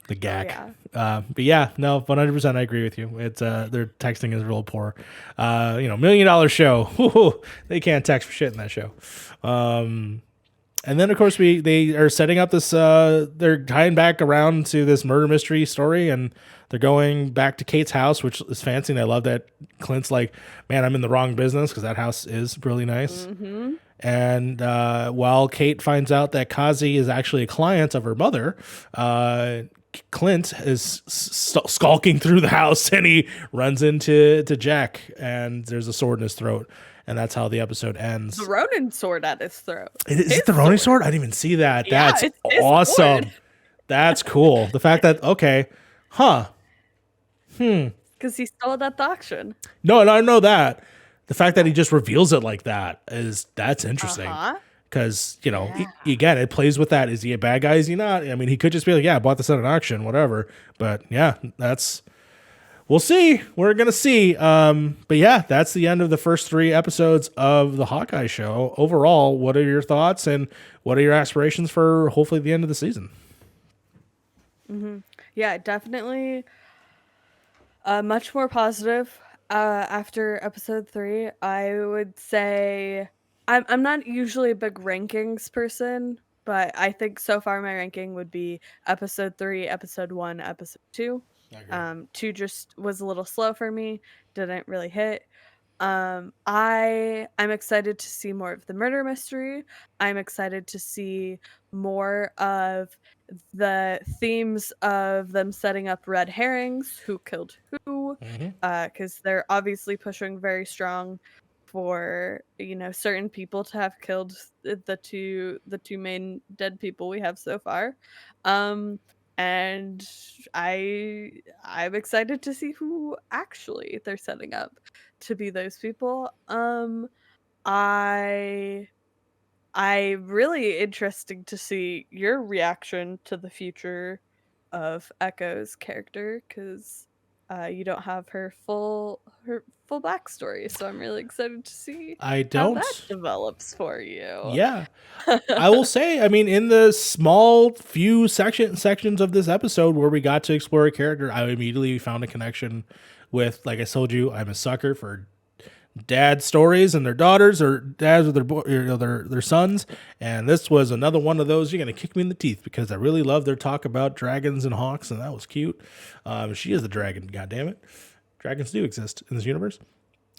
The GAC. But yeah, no, 100%. I agree with you. It's their texting is real poor. $1 million show. Woo-hoo. They can't text for shit in that show. And then, of course, they are setting up this. They're tying back around to this murder mystery story, and they're going back to Kate's house, which is fancy. And I love that Clint's like, "Man, I'm in the wrong business," because that house is really nice. Mm-hmm. And while Kate finds out that Kazi is actually a client of her mother, Clint is skulking through the house, and he runs into Jack, and there's a sword in his throat. And that's how the episode ends. The Ronin sword at his throat. Is it the Ronin sword? I didn't even see that. Yeah, that's it's awesome. sword. That's cool. The fact that, Because he stole it at the auction. No, I know that. The fact that he just reveals it like that's interesting. Because, again, it plays with that. Is he a bad guy? Is he not? I mean, he could just be like, I bought this at an auction, whatever. But yeah, we'll see. We're going to see. But yeah, that's the end of the first 3 episodes of the Hawkeye show. Overall, what are your thoughts and what are your aspirations for hopefully the end of the season? Mm-hmm. Yeah, definitely much more positive. After episode 3, I would say I'm not usually a big rankings person, but I think so far my ranking would be episode 3, episode 1, episode 2. I agree. 2 just was a little slow for me, didn't really hit. I'm excited to see more of the murder mystery. I'm excited to see more of the themes of them setting up red herrings, who killed who, Hmm. because they're obviously pushing very strong for, certain people to have killed the two main dead people we have so far. Um, and I'm excited to see who actually they're setting up to be those people. I really interesting to see your reaction to the future of Echo's character, because you don't have her full backstory, so I'm really excited to see I how that don't. develops for you. Yeah. I will say, I mean, in the small few sections of this episode where we got to explore a character, I immediately found a connection with, like I told you, I'm a sucker for dad stories and their daughters, or dads with their sons, and this was another one of those. You're gonna kick me in the teeth because I really love their talk about dragons and hawks, and that was cute. She is the dragon, god damn it. Dragons do exist in this universe.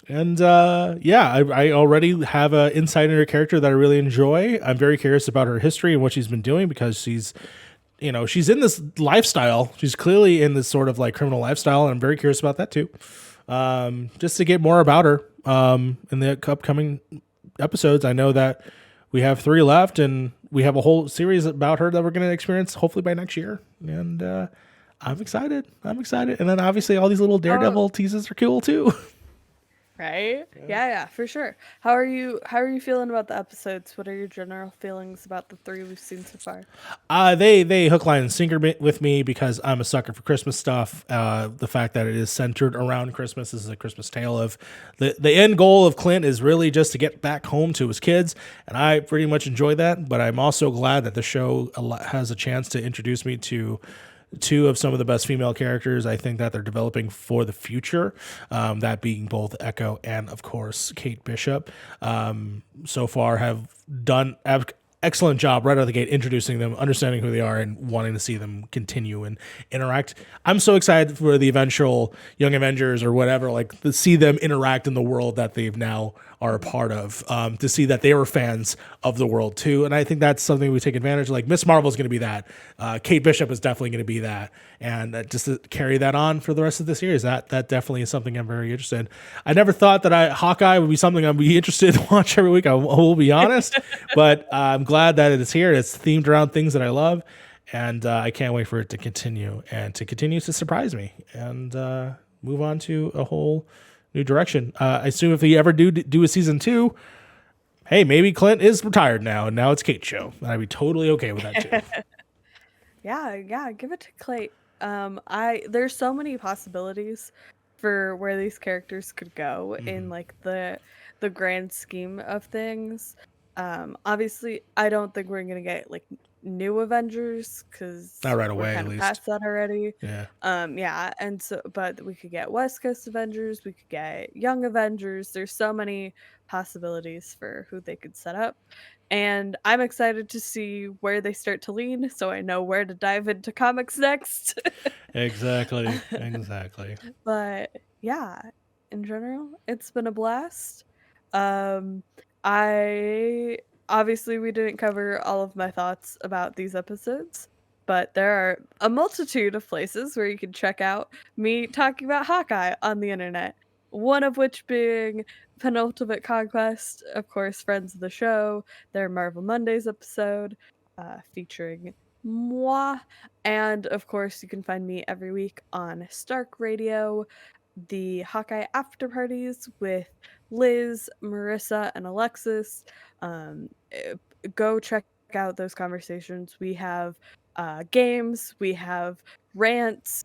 And yeah, I already have an insight into her character that I really enjoy. I'm very curious about her history and what she's been doing, because she's in this lifestyle. She's clearly in this sort of like criminal lifestyle, and I'm very curious about that too. Just to get more about her in the upcoming episodes. I know that we have 3 left, and we have a whole series about her that we're going to experience hopefully by next year. And I'm excited. I'm excited. And then obviously all these little Oh, Daredevil teases are cool too. right? Yeah, for sure. How are you feeling about the episodes? What are your general feelings about the 3 we've seen so far? They hook, line, and sinker with me because I'm a sucker for Christmas stuff. The fact that it is centered around Christmas, this is a Christmas tale of the end goal of Clint is really just to get back home to his kids, and I pretty much enjoy that. But I'm also glad that the show has a chance to introduce me to 2 of some of the best female characters I think that they're developing for the future. That being both Echo and, of course, Kate Bishop. So far have done excellent job right out of the gate introducing them, understanding who they are, and wanting to see them continue and interact. I'm so excited for the eventual Young Avengers or whatever, like to see them interact in the world that they've now are a part of, to see that they were fans of the world too. And I think that's something we take advantage of. Like Miss Marvel is going to be that. Kate Bishop is definitely going to be that. And just to carry that on for the rest of the series, that definitely is something I'm very interested in. I never thought that Hawkeye would be something I'd be interested to watch every week. I will be honest, but I'm glad that it is here. It's themed around things that I love. And I can't wait for it to continue and to continue to surprise me and move on to a whole new direction. I assume if he ever do a season 2, hey, maybe Clint is retired now, and now it's Kate's show. And I'd be totally okay with that too. Yeah, give it to Clay. I There's so many possibilities for where these characters could go in Hmm. like the grand scheme of things. Obviously, I don't think we're gonna get like new Avengers Not because right we're away, at kind of least. past that already. Yeah. Yeah, and so but we could get West Coast Avengers, we could get Young Avengers. There's so many possibilities for who they could set up. And I'm excited to see where they start to lean so I know where to dive into comics next. Exactly. Exactly. But yeah, in general, it's been a blast. Um, I Obviously we didn't cover all of my thoughts about these episodes, but there are a multitude of places where you can check out me talking about Hawkeye on the internet. One of which being Penultimate Conquest, of course, friends of the show, their Marvel Mondays episode, featuring moi. And of course, you can find me every week on Stark Radio, the Hawkeye after parties with Liz, Marissa, and Alexis. Go check out those conversations. We have games, we have rants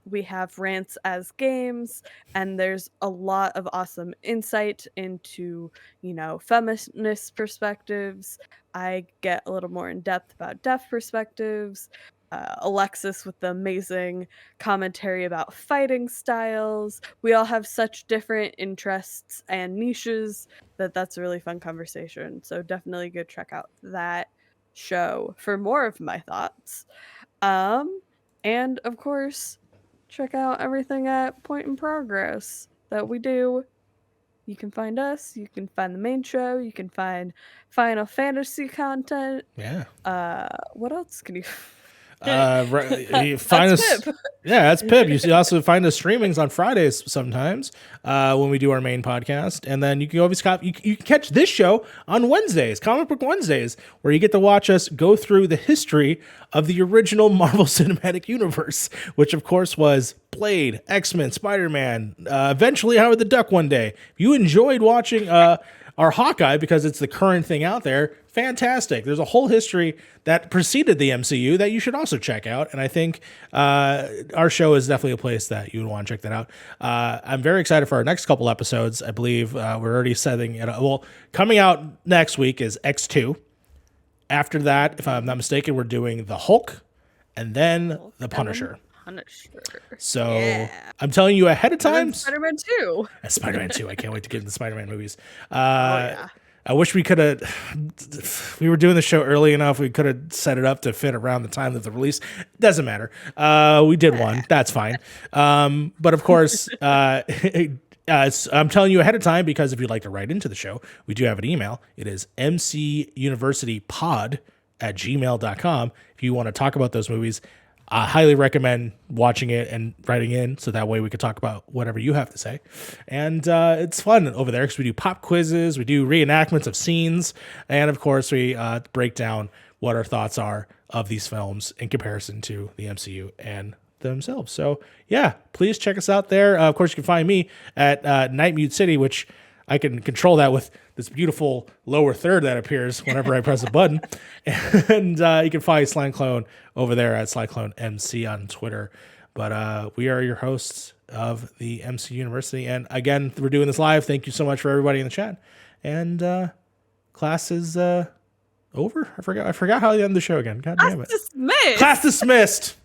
as games, and there's a lot of awesome insight into, feminist perspectives. I get a little more in depth about deaf perspectives. Alexis with the amazing commentary about fighting styles. We all have such different interests and niches that's a really fun conversation. So definitely go check out that show for more of my thoughts. And of course, check out everything at Point in Progress that we do. You can find us, you can find the main show, you can find Final Fantasy content. Yeah. What else can you You find That's us. Pip. Yeah, that's Pip. You also find us streamings on Fridays sometimes when we do our main podcast, and then you can always you can catch this show on Wednesdays, Comic Book Wednesdays, where you get to watch us go through the history of the original Marvel Cinematic Universe, which of course was Blade, X-Men, Spider-Man, eventually Howard the Duck one day. If you enjoyed watching our Hawkeye because it's the current thing out there, fantastic. There's a whole history that preceded the MCU that you should also check out. And I think our show is definitely a place that you would want to check that out. I'm very excited for our next couple episodes. I believe we're already setting it up. Well, coming out next week is X2. After that, if I'm not mistaken, we're doing the Hulk and then the Punisher. So yeah. I'm telling you ahead of time. Spider-Man 2. Spider-Man 2. I can't wait to get into the Spider-Man movies. Yeah. I wish we could have. We were doing the show early enough. We could have set it up to fit around the time of the release. Doesn't matter. We did one. That's fine. But of course, I'm telling you ahead of time because if you'd like to write into the show, we do have an email. It is mcuniversitypod@gmail.com. If you want to talk about those movies, I highly recommend watching it and writing in so that way we could talk about whatever you have to say. And it's fun over there because we do pop quizzes, we do reenactments of scenes, and of course we break down what our thoughts are of these films in comparison to the MCU and themselves. So yeah, please check us out there. Of course, you can find me at Night Mute City, which I can control that with this beautiful lower third that appears whenever I press a button. And you can find Slime Clone over there at SlyCloneMC on Twitter. But we are your hosts of the MC University. And again, we're doing this live. Thank you so much for everybody in the chat. And class is over. I forgot how to end the show again. God damn it. Dismissed. Class dismissed.